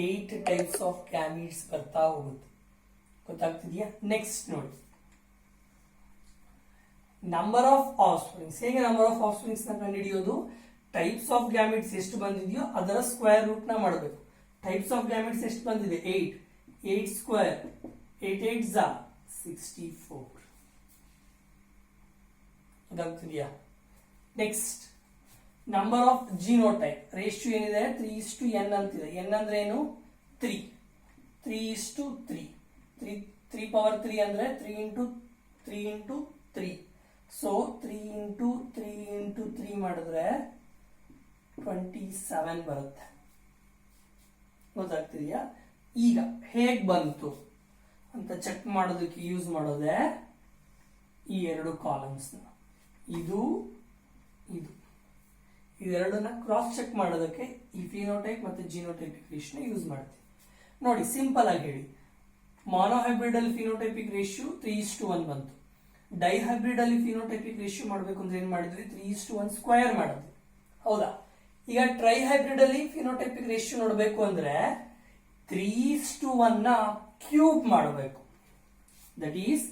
8 ಟೈಪ್ಸ್ ಆಫ್ ಗ್ಯಾಮಿಟ್ಸ್ ಬರ್ತಾ ಹೋಗುತ್ತೆ. ಗೊತ್ತಾಗ್ತಿದೆಯಾ? ನೆಕ್ಸ್ಟ್ ನೋಡಿ, ನಂಬರ್ ಆಫ್ ಆಫ್ಸ್ಪ್ರಿಂಗ್ಸ್. ಹೇಗೆ ನಂಬರ್ ಆಫ್ ಆಫ್ಸ್ಪ್ರಿಂಗ್ಸ್ ನ ಕಂಡುಹಿಡಿಯೋದು? ಟೈಪ್ಸ್ ಆಫ್ ಗ್ಯಾಮಿಟ್ಸ್ ಎಷ್ಟು ಬಂದಿದೆಯೋ ಅದರ ಸ್ಕ್ವೇರ್ ರೂಟ್ ನ ಮಾಡಬೇಕು. ಟೈಪ್ಸ್ ಆಫ್ ಗ್ಯಾಮಿಟ್ಸ್ ಎಷ್ಟು ಬಂದಿದೆ? 8. 8 ಸ್ಕ್ವೇರ್ 8 8s 64. ಗೊತ್ತಾಗ್ತಿದೆಯಾ? Next number of genotype. Ratio ಏನಿದೆ 3:n ಅಂತಿದೆ. n ಅಂದ್ರೆ ಏನು? 3. 3:3. 3 power 3 ಅಂದ್ರೆ 3 into 3 into 3. So 3 into 3 into 3 ಮಾಡಿದ್ರೆ 27 ಬರುತ್ತೆ. ಗೊತ್ತಾಗ್ತಿದೆಯಾ? ಈಗ ಹೇಗ್ ಬಂತು ಅಂತ ಚೆಕ್ ಮಾಡೋದಕ್ಕೆ ಯೂಸ್ ಮಾಡೋದೇ ಈ 2 ಕಾಲಮ್ಸ್. ಇದು ಇದು ಇವೆರಡನ್ನ ಕ್ರಾಸ್ ಚೆಕ್ ಮಾಡೋದಕ್ಕೆ ಈ ಫಿನೋಟೈಪ್ ಮತ್ತೆ ಜಿನೋಟೈಪಿಕ್ ರೇಷಿಯೋ ಯೂಸ್ ಮಾಡ್ತೀವಿ. ನೋಡಿ ಸಿಂಪಲ್ ಆಗಿ ಹೇಳಿ, ಮಾನೋಹೈಬ್ರಿಡ್ ಅಲ್ಲಿ ಫಿನೋಟೈಪಿಕ್ ರೇಷಿಯೋ 3:1 ಬಂತು. ಡೈಹೈಬ್ರಿಡ್ ಅಲ್ಲಿ ಫಿನೋಟೈಪಿಕ್ ರೇಷಿಯೋ ಮಾಡಬೇಕು ಅಂದ್ರೆ ಏನ್ ಮಾಡಿದ್ವಿ, 3:1 ಸ್ಕ್ವೇರ್ ಮಾಡಿದ್ವಿ, ಹೌದಾ. ಈಗ ಟ್ರೈಹೈಬ್ರಿಡ್ ಅಲ್ಲಿ ಫಿನೋಟೈಪಿಕ್ ರೇಷಿಯೋ ನೋಡಬೇಕು ಅಂದ್ರೆ 3:1 ನ ಕ್ಯೂಬ್ ಮಾಡಬೇಕು. That is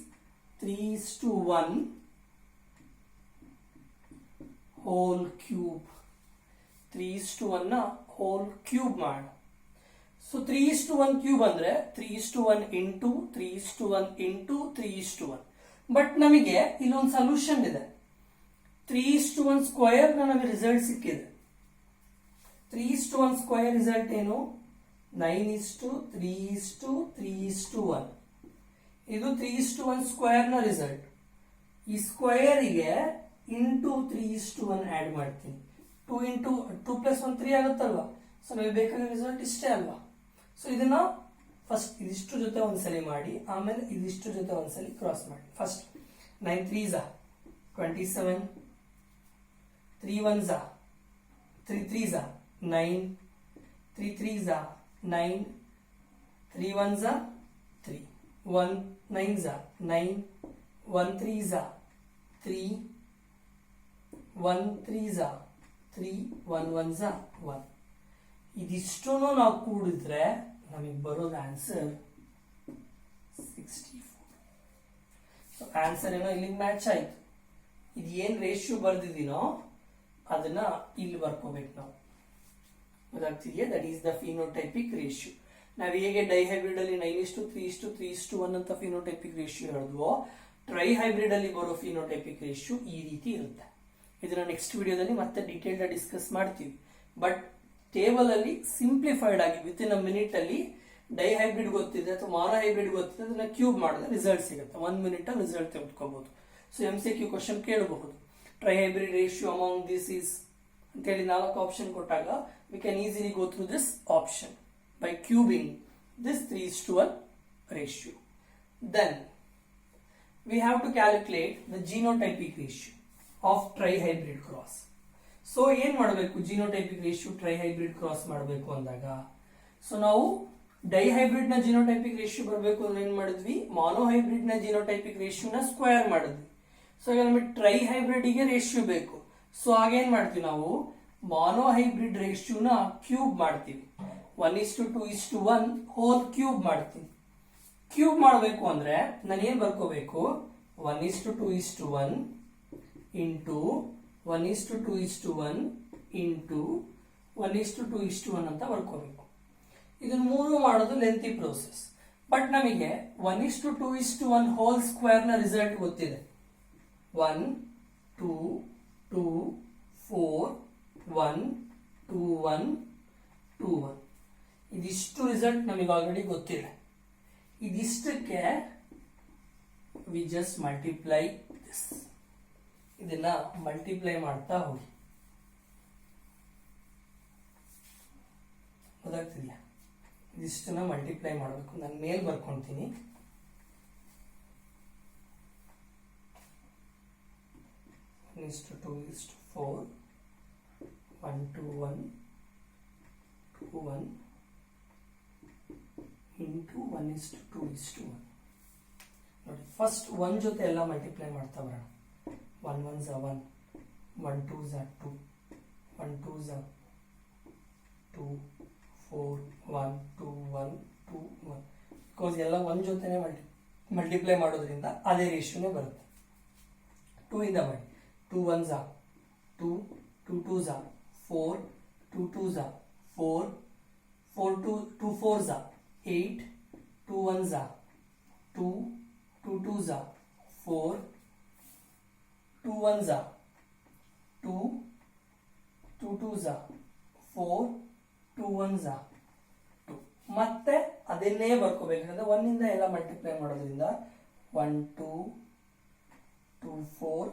3:1 whole cube. 3:1 ನ ಹೋಲ್ ಕ್ಯೂಬ್ ಮಾಡ. ಸೊ 3:1 ಕ್ಯೂಬ್ ಅಂದ್ರೆ 3:1 ಇಂಟು 3:1 ಇಂಟು 3:1. ಬಟ್ ನಮಗೆ ಇಲ್ಲೊಂದು ಸೊಲ್ಯೂಷನ್ ಇದೆ. 3:1 ಸ್ಕ್ವೇರ್ ನಮಗೆ ರಿಸಲ್ಟ್ ಸಿಕ್ಕಿದೆ. 3:1 ಸ್ಕ್ವೇರ್ ರಿಸಲ್ಟ್ ಏನು, 9:3:3:1. ಇದು 3:1 ಸ್ಕ್ವೇರ್ ನ ರಿಸಲ್ಟ್. ಈ ಸ್ಕ್ವೇರ್ ಗೆ ಇಂಟು 3:1 ಆಡ್ ಮಾಡ್ತೀನಿ. 2 ಇಂಟು 2 ಪ್ಲಸ್ 1 3 ಆಗುತ್ತಲ್ವಾ. ಸೊ ನಮಗೆ ಬೇಕಾದ ರಿಸಲ್ಟ್ ಇಷ್ಟೇ ಅಲ್ವಾ. ಸೊ ಇದನ್ನ ಫಸ್ಟ್ ಇದಿಷ್ಟು ಜೊತೆ ಒಂದ್ಸಲಿ ಮಾಡಿ, ಆಮೇಲೆ ಇದಿಷ್ಟು ಜೊತೆ ಒಂದ್ಸಲಿ ಕ್ರಾಸ್ ಮಾಡಿ. First 9 3s 27, 3 1s 3 3s 9, 3 3s 9, 3 1s 3, 1 9s 9, 1 3s 3, 1 3s 3, 1 1s 1. ಇದಿಷ್ಟು ನಾವು ಕೂಡಿದ್ರೆ ನಮಗೆ ಬರೋದು ಆನ್ಸರ್ 64. ಸೊ ಆನ್ಸರ್ ಏನೋ ಇಲ್ಲಿಗೆ ಮ್ಯಾಚ್ ಆಯ್ತು. ಇದು ಏನ್ ರೇಷಿಯೋ ಬರ್ದಿದ್ದೀನೋ ಅದನ್ನ ಇಲ್ಲಿ ಬರ್ಕೋಬೇಕು ನಾವು, ಗೊತ್ತಾಗ್ತಿದೆಯಾ. That is the phenotypic ratio. ನಾವು ಹೇಗೆ ಡೈಹೈಬ್ರಿಡ್ ಅಲ್ಲಿ 9:3:3:1 ಅಂತ ಫಿನೋಟೈಪಿಕ್ ರೇಷಿಯೋ ಹೇಳಿದ್ವೋ, ಟ್ರೈಹೈಬ್ರಿಡ್ ಅಲ್ಲಿ ಬರೋ ಫಿನೋಟೈಪಿಕ್ ರೇಷಿಯೋ ಈ ರೀತಿ ಇರುತ್ತೆ. ಇದನ್ನ ನೆಕ್ಸ್ಟ್ ವಿಡಿಯೋದಲ್ಲಿ ಮತ್ತೆ ಡೀಟೇಲ್ ಡಿಸ್ಕಸ್ ಮಾಡ್ತೀವಿ. ಬಟ್ ಟೇಬಲ್ ಅಲ್ಲಿ ಸಿಂಪ್ಲಿಫೈಡ್ ಆಗಿ ವಿತ್ ಇನ್ ಅ ಮಿನಿಟ್ ಅಲ್ಲಿ ಡೈಹೈಬ್ರಿಡ್ ಗೊತ್ತಿದೆ ಅಥವಾ ಮಾನೋಹೈಬ್ರಿಡ್ ಗೊತ್ತಿದೆ, ಅದನ್ನ ಕ್ಯೂಬ್ ಮಾಡಿದ್ರೆ ರಿಸಲ್ಟ್ ಸಿಗುತ್ತೆ. 1 ಮಿನಿಟ್ ರಿಸಲ್ಟ್ ತೆಗೆದುಕೋಬಹುದು. ಸೊ MCQ ಕ್ವಶನ್ ಕೇಳಬಹುದು, trihybrid ratio among this is ಅಂತೇಳಿ 4 ಆಪ್ಷನ್ ಕೊಟ್ಟಾಗ we can easily go through this option by cubing this 3:1 ratio. Then we have to calculate the genotypic ratio of trihybrid cross. So ಏನ್ ಮಾಡಬೇಕು, genotypic ratio trihybrid cross ಮಾಡಬೇಕು ಅಂದಾಗ, ಸೊ ನಾವು ಡೈಹೈಬ್ರಿಡ್ ನ ಜಿನೋಟೈಪಿಕ್ ರೇಷಿಯೋ ಬರಬೇಕು ಅಂದ್ರೆ ಏನ್ ಮಾಡಿದ್ವಿ, ಮಾನೋಹೈಬ್ರಿಡ್ ನ ಜಿನೋಟೈಪಿಕ್ ರೇಷಿಯೋನ ಸ್ಕ್ವೇರ್ ಮಾಡಿದ್ವಿ. ಸೊ ಈಗ ನಮಗೆ ಟ್ರೈಹೈಬ್ರಿಡ್ ಗೆ ರೇಷಿಯೋ ಬೇಕು. ಸೊ ಆಗೇನ್ ಮಾಡ್ತೀವಿ, ನಾವು ಮಾನೋಹೈಬ್ರಿಡ್ ರೇಷಿಯೋನ ಕ್ಯೂಬ್ ಮಾಡ್ತೀವಿ. 1:2:1 ಹೋಲ್ ಕ್ಯೂಬ್ ಮಾಡ್ತೀನಿ. ಕ್ಯೂಬ್ ಮಾಡಬೇಕು ಅಂದ್ರೆ ನಾನು ಏನ್ ಬರ್ಕೋಬೇಕು, 1:2:1 ಇಂಟು 1:2:1 ಇಂಟು 1:2:1 ಅಂತ ಬರ್ಕೋಬೇಕು. ಇದನ್ನ 3 ಮಾಡೋದು ಲೆಂತಿ ಪ್ರೋಸೆಸ್. ಬಟ್ ನಮಗೆ 1:2:1 ಹೋಲ್ ಸ್ಕ್ವೇರ್ ನ ರಿಸಲ್ಟ್ ಗೊತ್ತಿದೆ. 1 2 2 4 1 2 1 2 1. ಇದಿಷ್ಟು ರಿಸಲ್ಟ್ ನಮಗೆ ಆಲ್ರೆಡಿ ಗೊತ್ತಿದೆ. ಇದಿಷ್ಟಕ್ಕೆ ವಿ ಜಸ್ಟ್ ಮಲ್ಟಿಪ್ಲೈ ದಿಸ್. ಇದನ್ನ ಮಲ್ಟಿಪ್ಲೈ ಮಾಡ್ತಾ ಹೋಗಿ, ಗೊತ್ತಾಗ್ತಿದ್ಯಾ. ಇದಿಷ್ಟನ್ನ ಮಲ್ಟಿಪ್ಲೈ ಮಾಡಬೇಕು. ನಾನು ಮೇಲ್ ಬರ್ಕೊಂತೀನಿ. is to 2 is to 4 1 to 1 2 1 into 1 is to 2 is to 1. ನೋಡಿ ಫಸ್ಟ್ 1 ಜೊತೆ ಎಲ್ಲ ಮಲ್ಟಿಪ್ಲೈ ಮಾಡ್ತಾ ಬರೋಣ. 1 1s are 1, 1 2s are 2, 1 2s are 2, 4 1 2 1 2 1. Because ಎಲ್ಲ 1 ಜೊತೆನೆ ಮಲ್ಟಿಪ್ಲೈ ಮಾಡೋದ್ರಿಂದ ಅದೇ ರೇಷಿಯೋನೇ ಬರುತ್ತೆ. 2 ಇಂದ ಮಾಡಿ. 2 1s are 2, 2 2s are 4, 2 2s are 4, 2 4s are 8, 2 1s are 2, 2 2s are 4, 2 1s are 2, 2 2s are 4, 2 1s are 2. ಮತ್ತೆ ಅದನ್ನೇ ಬರ್ಕೋಬೇಕಂದ್ರೆ 1 ಇಂದ ಎಲ್ಲ ಮಲ್ಟಿಪ್ಲೈ ಮಾಡೋದ್ರಿಂದ 1 2 2 4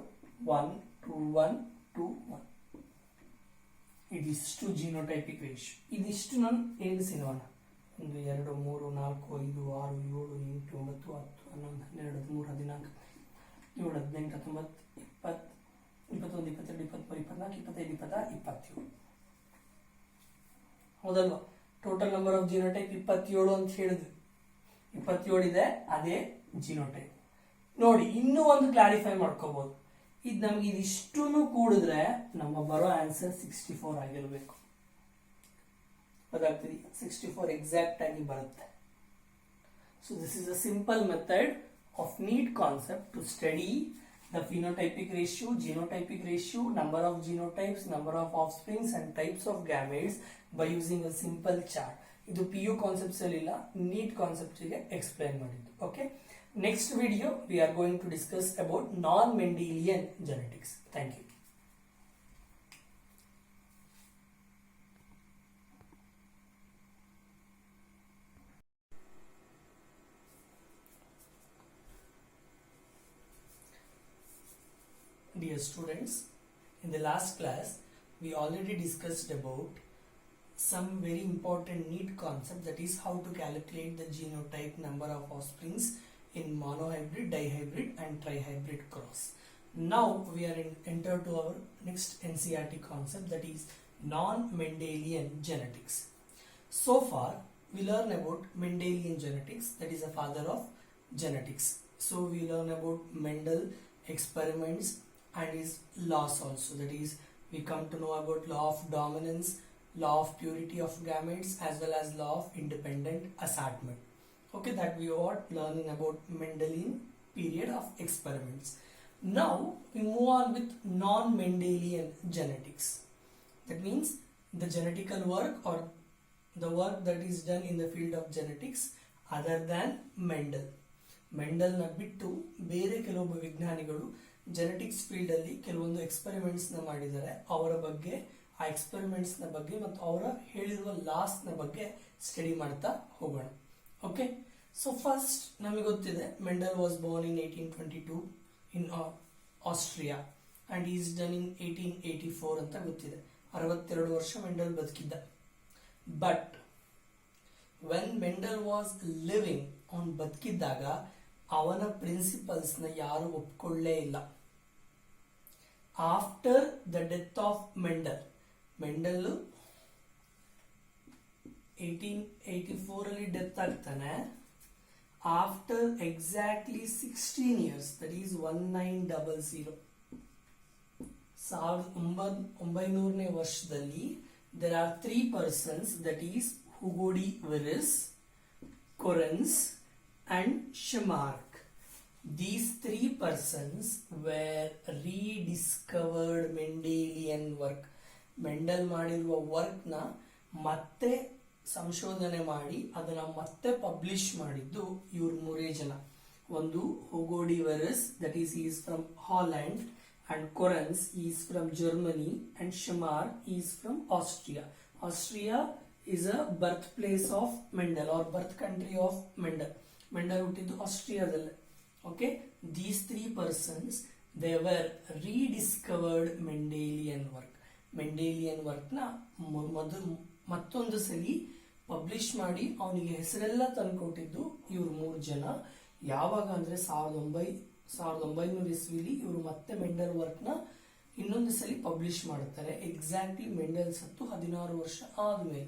1 2 1 2 1. ಇದಿಷ್ಟು ಜಿನೋಟೈಪಿಕ್ ರೇಷಿಯೋ. ಇದಿಷ್ಟು ನಾನು ಎಣಿಸಿ ನೋಡೋಣ. 1 2 3 4 5 6 7 8 9 10 11 12 13 14 17 18 19 20 21 22 23 24 25 26 27. ಹೌದಲ್ವಾ. ಟೋಟಲ್ ನಂಬರ್ ಆಫ್ ಜಿನೋಟೈಪ್ 27 ಅಂತ ಹೇಳಿದ್ವಿ. 27 ಇದೆ, ಅದೇ ಜಿನೋಟೈಪ್. ನೋಡಿ ಇನ್ನೂ ಒಂದು ಕ್ಲಾರಿಫೈ ಮಾಡ್ಕೋಬಹುದು. ಇದು ನಮ್ಗೆ ಇದಿಷ್ಟು ಕೂಡಿದ್ರೆ ನಮ್ಮ ಬರೋ ಆನ್ಸರ್ 64 ಆಗಿರಬೇಕು. ಅದಾಗ್ತದೆ 64 ಎಕ್ಸಾಕ್ಟ್ ಆಗಿ ಬರುತ್ತೆ. So this is a simple method of NEET concept to study the phenotypic ratio, genotypic ratio, number of genotypes, number of offsprings and types of gametes by using a simple chart. ಇದು PU ಕಾನ್ಸೆಪ್ಟ್ಸ್ ಅಲ್ಲಿ ಇಲ್ಲ, ನೀಟ್ ಕಾನ್ಸೆಪ್ಟ್ಸ್ ಗೆ ಎಕ್ಸ್ಪ್ಲೈನ್ ಮಾಡಿದ್ದು. Okay, next video we are going to discuss about non-Mendelian genetics. Thank you. Dear students, in the last class we already discussed about some very important neat concept, that is how to calculate the genotype, number of offsprings in monohybrid, dihybrid and trihybrid cross. Now we are enter to our next NCERT concept, that is non-Mendelian genetics. So far we learn about Mendelian genetics, that is the father of genetics. So we learn about Mendel experiments and his laws also, that is we come to know about law of dominance, law of purity of gametes as well as law of independent assortment. Okay, that we are learning about Mendelian period of experiments. Now we move on with non-Mendelian genetics. That means the genetical work or the work that is done in the field of genetics other than Mendel. Mendel na bittu ಬೇರೆ ಕೆಲವೊಬ್ಬ ವಿಜ್ಞಾನಿಗಳು ಜೆನೆಟಿಕ್ಸ್ ಫೀಲ್ಡ್ ಅಲ್ಲಿ ಕೆಲವೊಂದು ಎಕ್ಸ್ಪೆರಿಮೆಂಟ್ಸ್ ನ ಮಾಡಿದ್ದಾರೆ. ಅವರ ಬಗ್ಗೆ, ಆ ಎಕ್ಸ್ಪೆರಿಮೆಂಟ್ಸ್ ನ ಬಗ್ಗೆ ಮತ್ತು ಅವರ ಹೇಳಿರುವ ಲಾಸ್ ನ ಬಗ್ಗೆ ಸ್ಟಡಿ ಮಾಡ್ತಾ ಹೋಗೋಣ. ಓಕೆ, ಸೊ ಫಸ್ಟ್ ನಮಗೆ ಗೊತ್ತಿದೆ Mendel was born in 1822 in Austria and is done in 1884 ಅಂತ ಗೊತ್ತಿದೆ. 62 ವರ್ಷ ಮೆಂಡಲ್ ಬದುಕಿದ್ದ. But when Mendel was living, ಅವನು ಬದುಕಿದ್ದಾಗ ಅವನ ಪ್ರಿನ್ಸಿಪಲ್ಸ್ ನ ಯಾರು ಒಪ್ಕೊಳ್ಳೇ ಇಲ್ಲ. After the death of Mendel 1884 ಅಲ್ಲಿ ಡೆತ್ ಆಗ್ತಾನೆ. After exactly 16 years, that is 1900, 1900ನೇ ವರ್ಷದಲ್ಲಿ there are 3 persons, that is Hugodi-Veris, Correns and Schumacher. These 3 persons were rediscovered Mendelian work. Mendel ಮಾಡಿರುವ ವರ್ಕ್ ನ ಮತ್ತೆ ಸಂಶೋಧನೆ ಮಾಡಿ ಅದನ್ನ ಮತ್ತೆ ಪಬ್ಲಿಷ್ ಮಾಡಿದ್ದು ಇವ್ರು 3 ಜನ. ಒಂದು Hugo de Vries, that is is from Holland, and Correns is from Germany, and ಶಮಾರ್ is from Austria. Austria is a birthplace of Mendel or birth country of Mendel. Mendel ಹುಟ್ಟಿದ್ದು ಆಸ್ಟ್ರಿಯಾದಲ್ಲೇ. Okay, these 3 persons, they were rediscovered Mendelian work. Mendelian work ನ ಮತ್ತೊಂದು ಸಲಿ ಪಬ್ಲಿಷ್ ಮಾಡಿ ಅವನಿಗೆ ಹೆಸರೆಲ್ಲ ತಂದುಕೊಟ್ಟಿದ್ದು ಇವ್ರು 3 ಜನ. ಯಾವಾಗ ಅಂದ್ರೆ 1900 ಇಸ್ವಿಲಿ ಇವರು ಮತ್ತೆ ಮೆಂಡಲ್ ವರ್ಕ್ ನ ಇನ್ನೊಂದು ಸಲಿ ಪಬ್ಲಿಷ್ ಮಾಡುತ್ತಾರೆ. ಎಕ್ಸಾಕ್ಟ್ಲಿ ಮೆಂಡಲ್ ಸತ್ತು 16 ವರ್ಷ ಆದ್ಮೇಲೆ.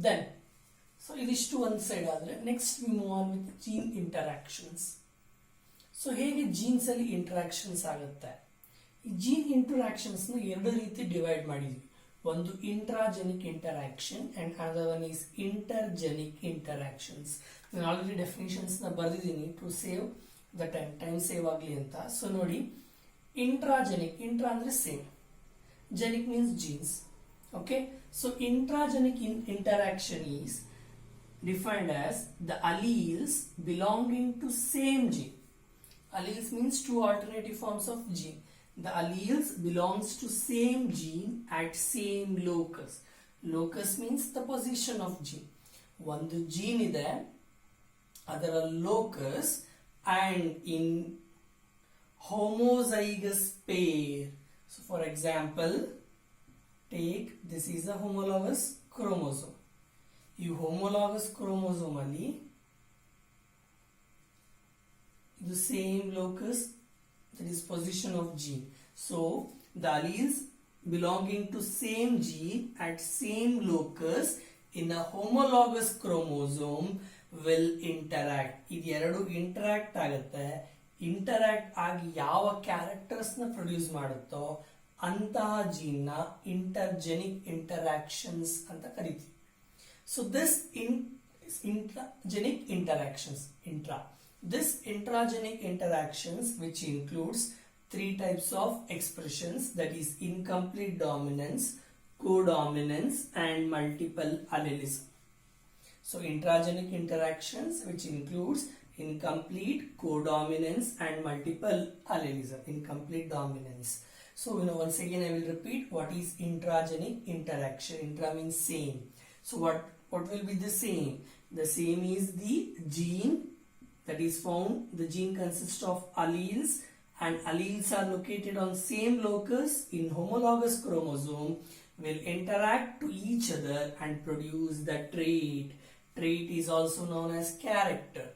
ದೆನ್ ಸೊ ಇದಿಷ್ಟು ಒಂದ್ ಸೈಡ್ ಆದ್ರೆ, next we move on with gene interactions. So ಹೇಗೆ ಜೀನ್ಸ್ ಅಲ್ಲಿ ಇಂಟರಾಕ್ಷನ್ಸ್ ಆಗುತ್ತೆ? ಈ ಜೀನ್ ಇಂಟರಾಕ್ಷನ್ಸ್ ನ 2 ರೀತಿ ಡಿವೈಡ್ ಮಾಡಿದ್ವಿ. ಒಂದು intragenic interaction and other one is intergenic interactions. ನಾನು ಆಲ್ರೆಡಿ ಡೆಫಿನೇಷನ್ಸ್ ನ ಬರೆದಿದ್ದೀನಿ to save the time save ಆಗಲಿ ಅಂತ. ಸೊ ನೋಡಿ, ಇಂಟ್ರಾಜೆನಿಕ್, ಇಂಟ್ರಾ ಅಂದ್ರೆ same, genic means genes. Okay, so intragenic interaction is defined as the alleles belonging to same gene. Alleles means 2 alternative forms of gene. The alleles belongs to same gene at same locus. Locus means the position of gene. ಒಂದು gene ಇದೆ, ಅದರ locus and in homozygous pair. So for example, take this is a homologous chromosome. ಈ homologous chromosome ಅಲ್ಲಿ ಇದು same locus, that is position of gene. So the alleles belonging to same gene at same locus in a homologous chromosome will interact. ಇದೆರಡು ಇಂಟರಾಕ್ಟ್ ಆಗುತ್ತೆ. ಇಂಟರಾಕ್ಟ್ ಆಗಿ ಯಾವ ಕ್ಯಾರೆಕ್ಟರ್ಸ್ ನ ಪ್ರೊಡ್ಯೂಸ್ ಮಾಡುತ್ತೋ ಅಂತಹ ಜೀನ್ ನ ಇಂಟರ್ಜೆನಿಕ್ ಇಂಟರಾಕ್ಷನ್ಸ್ ಅಂತ ಕರಿತೀವಿ. So this intragenic interactions which includes three types of expressions, that is incomplete dominance, codominance and multiple allelism. So intragenic interactions which includes incomplete, codominance and multiple allelism. Incomplete dominance. So once again I will repeat what is intragenic interaction. Intra means same. So what will be the same? The same is the gene that is found. The gene consists of alleles, and alleles are located on same locus in homologous chromosome, will interact to each other and produce the trait. Trait is also known as character.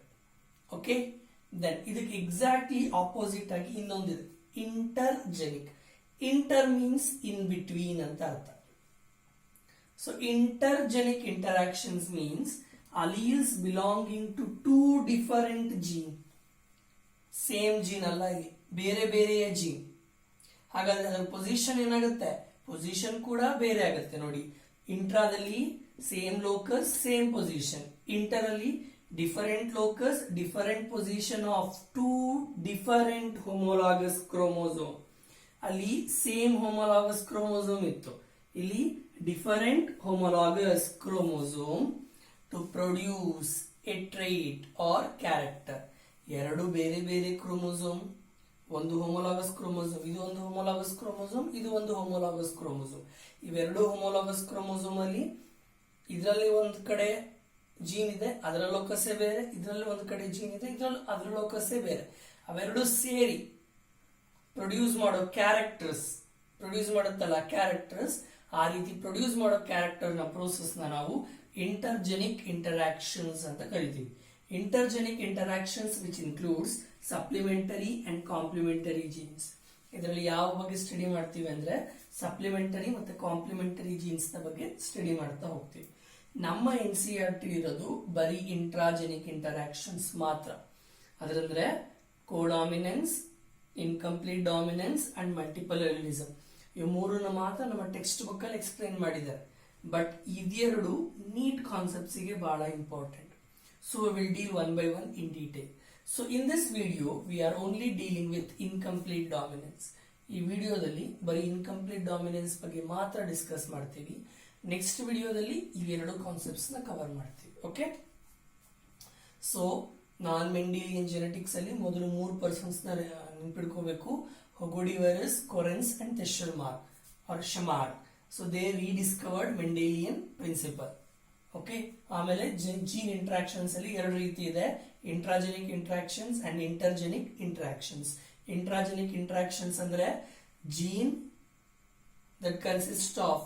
Okay, then ಇದಕ್ಕೆ exactly opposite ಆಗಿ ಇನ್ನೊಂದಿದೆ, intergenic. Inter means in between ಅಂತ ಅರ್ಥ. So intergenic interactions means alleles belonging to two different gene. Same gene ಅಲ್ಲ, ಇಲ್ಲಿ ಬೇರೆ ಬೇರೆಯ ಜೀನ್. ಹಾಗಾದ್ರೆ ಅದರ ಪೊಸಿಷನ್ ಏನಾಗುತ್ತೆ? ಪೊಸಿಷನ್ ಕೂಡ ಬೇರೆ ಆಗುತ್ತೆ. ನೋಡಿ, ಇಂಟ್ರಾದಲ್ಲಿ same locus same position, inter ಅಲ್ಲಿ different locus different position of two different homologous chromosome. ಅಲ್ಲಿ ಸೇಮ್ ಹೋಮೋಲಾಗಸ್ ಕ್ರೋಮೋಸೋಮ್ ಇತ್ತು, ಇಲ್ಲಿ different homologous chromosome to produce a trait or character. ಎರಡು ಬೇರೆ ಬೇರೆ ಕ್ರೋಮೋಸೋಮ್, ಒಂದು ಹೋಮೋಲಾಗಸ್ ಕ್ರೋಮೋಸೋಮ್, ಇದು ಒಂದು ಹೋಮೋಲಾಗಸ್ ಕ್ರೋಮೋಸೋಮ್, ಇದು ಒಂದು ಹೋಮೋಲಾಗಸ್ ಕ್ರೋಮೋಸೋಮ್. ಇವೆರಡು ಹೋಮೋಲಾಗಸ್ ಕ್ರೋಮೋಸೋಮ್ ಅಲ್ಲಿ ಇದರಲ್ಲಿ ಒಂದು ಕಡೆ ಜೀನ್ ಇದೆ, ಅದರ ಲೋಕಸ್ಸೇ ಬೇರೆ, ಇದರಲ್ಲಿ ಒಂದು ಕಡೆ ಜೀನ್ ಇದೆ, ಇದರಲ್ಲಿ ಅದರ ಲೋಕಸ್ಸೇ ಬೇರೆ. ಅವೆರಡು ಸೇರಿ ಪ್ರೊಡ್ಯೂಸ್ ಮಾಡೋ ಕ್ಯಾರೆಕ್ಟರ್ಸ್, ಪ್ರೊಡ್ಯೂಸ್ ಮಾಡುತ್ತಲ್ಲ ಕ್ಯಾರೆಕ್ಟರ್ಸ್, ಆ ರೀತಿ ಪ್ರೊಡ್ಯೂಸ್ ಮಾಡೋ ಕ್ಯಾರೆಕ್ಟರ್ ನ ಪ್ರೋಸೆಸ್ ನ ನಾವು ಇಂಟರ್ಜೆನಿಕ್ ಇಂಟರಾಕ್ಷನ್ಸ್ ಅಂತ ಕರಿತೀವಿ. Intergenic interactions which includes supplementary and complementary genes. ಇದರಲ್ಲಿ ಯಾವ ಬಗ್ಗೆ ಸ್ಟಡಿ ಮಾಡ್ತೀವಿ ಅಂದ್ರೆ ಸಪ್ಲಿಮೆಂಟರಿ ಮತ್ತೆ ಕಾಂಪ್ಲಿಮೆಂಟರಿ ಜೀನ್ಸ್ ನ ಬಗ್ಗೆ ಸ್ಟಡಿ ಮಾಡ್ತಾ ಹೋಗ್ತೀವಿ. ನಮ್ಮ NCERT ಇರೋದು ಬರೀ ಇಂಟ್ರಾಜೆನಿಕ್ ಇಂಟರಾಕ್ಷನ್ಸ್ ಮಾತ್ರ. ಅದರಂದ್ರೆ codominance, incomplete dominance and multiple allelism. ಇವು ಮೂರನ್ನ ಮಾತ್ರ ನಮ್ಮ ಟೆಕ್ಸ್ಟ್ ಬುಕ್ ಅಲ್ಲಿ ಎಕ್ಸ್ಪ್ಲೈನ್ ಮಾಡಿದ್ದಾರೆ. ಬಟ್ ಇದೆರಡು ನೀಟ್ ಕಾನ್ಸೆಪ್ಟ್ಸ್ ಗೆ ಬಹಳ important. So we will deal one by one in detail. So in this video we are only dealing with incomplete dominance. ಈ ವಿಡಿಯೋದಲ್ಲಿ ಬರೀ ಇನ್ಕಂಪ್ಲೀಟ್ ಡಾಮಿನೆನ್ಸ್ ಬಗ್ಗೆ ಮಾತ್ರ ಡಿಸ್ಕಸ್ ಮಾಡ್ತೀವಿ. ನೆಕ್ಸ್ಟ್ ವಿಡಿಯೋದಲ್ಲಿ ಇವೆರಡು ಕಾನ್ಸೆಪ್ಟ್ಸ್ ನ ಕವರ್ ಮಾಡ್ತೀವಿ. Okay, so non Mendelian genetics ಅಲ್ಲಿ ಮೊದಲು 3 ಪರ್ಸನ್ಸ್ ನ ನೆನಪಿಡ್ಕೋಬೇಕು: Hugo de Vries, Correns and Tschermak or ಶಮಾರ್. So they rediscovered Mendelian principle. Okay, ಆಮೇಲೆ ಜೀನ್ ಇಂಟ್ರಾಕ್ಷನ್ಸ್ ಅಲ್ಲಿ ಎರಡು ರೀತಿ ಇದೆ: intragenic interactions and intergenic interactions. Intragenic interactions ಅಂದ್ರೆ gene that consists of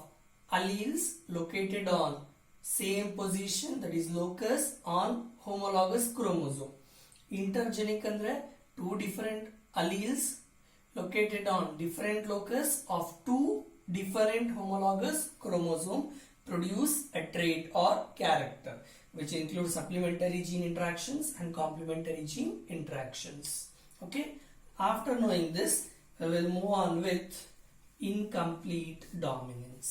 alleles located on same position, that is locus on homologous chromosome. Intergenic ಅಂದ್ರೆ two different alleles located on different locus of two different homologous chromosome produce a trait or character, which includes supplementary gene interactions and complementary gene interactions. Okay, after knowing this we will move on with incomplete dominance.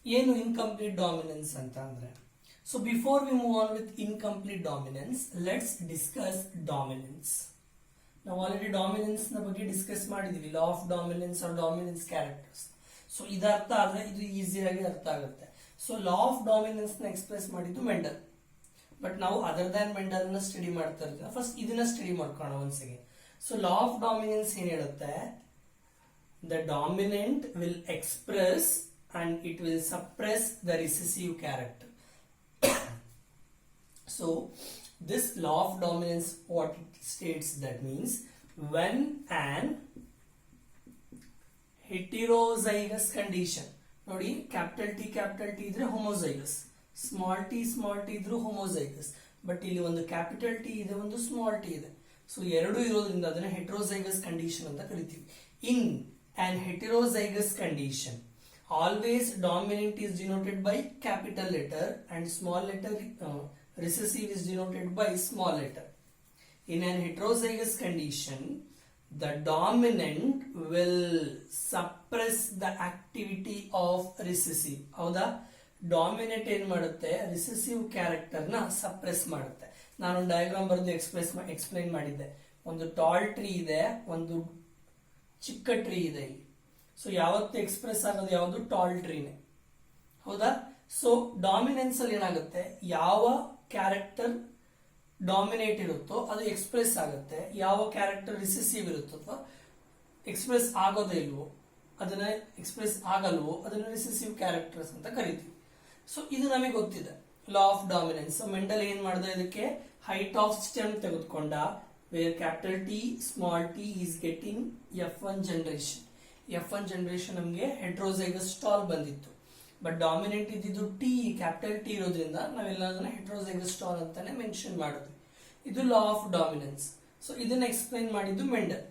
ಏನು ಇನ್ಕಂಪ್ಲೀಟ್ ಡಾಮಿನೆನ್ಸ್ ಅಂತ ಅಂದ್ರೆ? So before we move on with incomplete dominance, let's discuss dominance. ನಾವು ಆಲ್ರೆಡಿ ಡಾಮಿನೆನ್ಸ್ ನ ಬಗ್ಗೆ ಡಿಸ್ಕಸ್ ಮಾಡಿದೀವಿ, law of dominance or dominance characters. So ಇದು ಅರ್ಥ ಆದ್ರೆ ಇದು ಈಸಿಯಾಗಿ ಅರ್ಥ ಆಗುತ್ತೆ. ಸೊ ಲಾ ಆಫ್ ಡಾಮಿನೆನ್ಸ್ ನ ಎಕ್ಸ್ಪ್ರೆಸ್ ಮಾಡಿದ್ದು ಮೆಂಡಲ್. ಬಟ್ ನಾವು ಅದರ್ ದ್ಯಾನ್ ಮೆಂಡಲ್ ನ ಸ್ಟಡಿ ಮಾಡ್ತಾ ಇರ್ತೀವಿ. ಫಸ್ಟ್ ಇದನ್ನ ಸ್ಟಡಿ ಮಾಡ್ಕೋಣ once again. So law of dominance ಏನ್ ಹೇಳುತ್ತೆ, the dominant will express and it will suppress the recessive character. So this law of dominance, what it states, that means when an heterozygous condition, ನೋಡಿ ಕ್ಯಾಪಿಟಲ್ ಟಿ ಇದ್ರೆ ಹೋಮೋಜೈಗಸ್, ಸ್ಮಾಲ್ ಟಿ ಇದ್ರು ಹೋಮೋಜೈಗಸ್, ಬಟ್ ಇಲ್ಲಿ ಒಂದು ಕ್ಯಾಪಿಟಲ್ ಟಿ ಇದೆ, ಒಂದು ಸ್ಮಾಲ್ ಟಿ ಇದೆ. ಸೊ ಎರಡು ಇರೋದ್ರಿಂದ ಅದನ್ನ ಹೆಟರೋಜೈಗಸ್ ಕಂಡೀಷನ್ ಅಂತ ಕರಿತೀವಿ. ಇನ್ an heterozygous condition, always dominant is denoted by capital letter and small letter, recessive is denoted by small letter. In an heterozygous condition, the dominant will suppress the activity of recessive. ಹೌದಾ? ಡಾಮಿನೆಂಟ್ ಏನ್ ಮಾಡುತ್ತೆ, ರಿಸೆಸಿವ್ ಕ್ಯಾರೆಕ್ಟರ್ ನ ಸಪ್ರೆಸ್ ಮಾಡುತ್ತೆ. ನಾನು ಡಯಾಗ್ರಾಮ್ ಬರೆದು ಎಕ್ಸ್ಪ್ಲೈನ್ ಮಾಡಿದ್ದೆ. ಒಂದು ಟಾಲ್ ಟ್ರೀ ಇದೆ, ಒಂದು ಚಿಕ್ಕ ಟ್ರೀ ಇದೆ ಇಲ್ಲಿ. ಸೊ ಯಾವತ್ತು ಎಕ್ಸ್ಪ್ರೆಸ್ ಆಗೋದು ಯಾವುದು, ಟಾಲ್ ಟ್ರೀನೆ. ಹೌದಾ? ಸೊ ಡಾಮಿನೆನ್ಸ್ ಅಲ್ಲಿ ಏನಾಗುತ್ತೆ, ಯಾವ ಕ್ಯಾರೆಕ್ಟರ್ ಡಾಮಿನೇಟ್ ಇರುತ್ತೋ ಅದು ಎಕ್ಸ್ಪ್ರೆಸ್ ಆಗುತ್ತೆ, ಯಾವ ಕ್ಯಾರೆಕ್ಟರ್ ರಿಸೆಸಿವ್ ಇರುತ್ತೋ ಅಥವಾ ಎಕ್ಸ್ಪ್ರೆಸ್ ಆಗೋದೇ ಇಲ್ವೋ, ಅದನ್ನ ಎಕ್ಸ್ಪ್ರೆಸ್ ಆಗಲ್ವೋ, ಅದನ್ನ ರಿಸೆಸಿವ್ ಕ್ಯಾರೆಕ್ಟರ್ಸ್ ಅಂತ ಕರಿತೀವಿ. ಸೊ ಇದು ನಮಗೆ ಗೊತ್ತಿದೆ, ಲಾ ಆಫ್ ಡಾಮಿನೆನ್ಸ್. ಮೆಂಡಲ್ ಏನ್ ಮಾಡ್ದ, ಇದಕ್ಕೆ ಹೈಟ್ ಆಫ್ ಸ್ಟೆಮ್ ತೆಗೆದುಕೊಂಡ, where capital T small T is getting F1 generation. F1 generation ನಮಗೆ ಹೆಟ್ರೋಜೈಗಸ್ ಸ್ಟಾಲ್ ಬಂದಿತ್ತು, ಬಟ್ ಡಾಮಿನೆಂಟ್ ಇದ್ದಿದ್ದು ಟಿ, ಕ್ಯಾಪಿಟಲ್ ಟಿ ಇರೋದ್ರಿಂದ ನಾವೆಲ್ಲ ಅದನ್ನ ಹೆಟ್ರೋಜೈಗಸ್ ಸ್ಟಾಲ್ ಅಂತಾನೆ ಮೆನ್ಷನ್ ಮಾಡಿದ್ವಿ. ಇದು ಲಾ ಆಫ್ ಡಾಮಿನೆನ್ಸ್. ಸೊ ಇದನ್ನ ಎಕ್ಸ್ಪ್ಲೈನ್ ಮಾಡಿದ್ದು Mendel.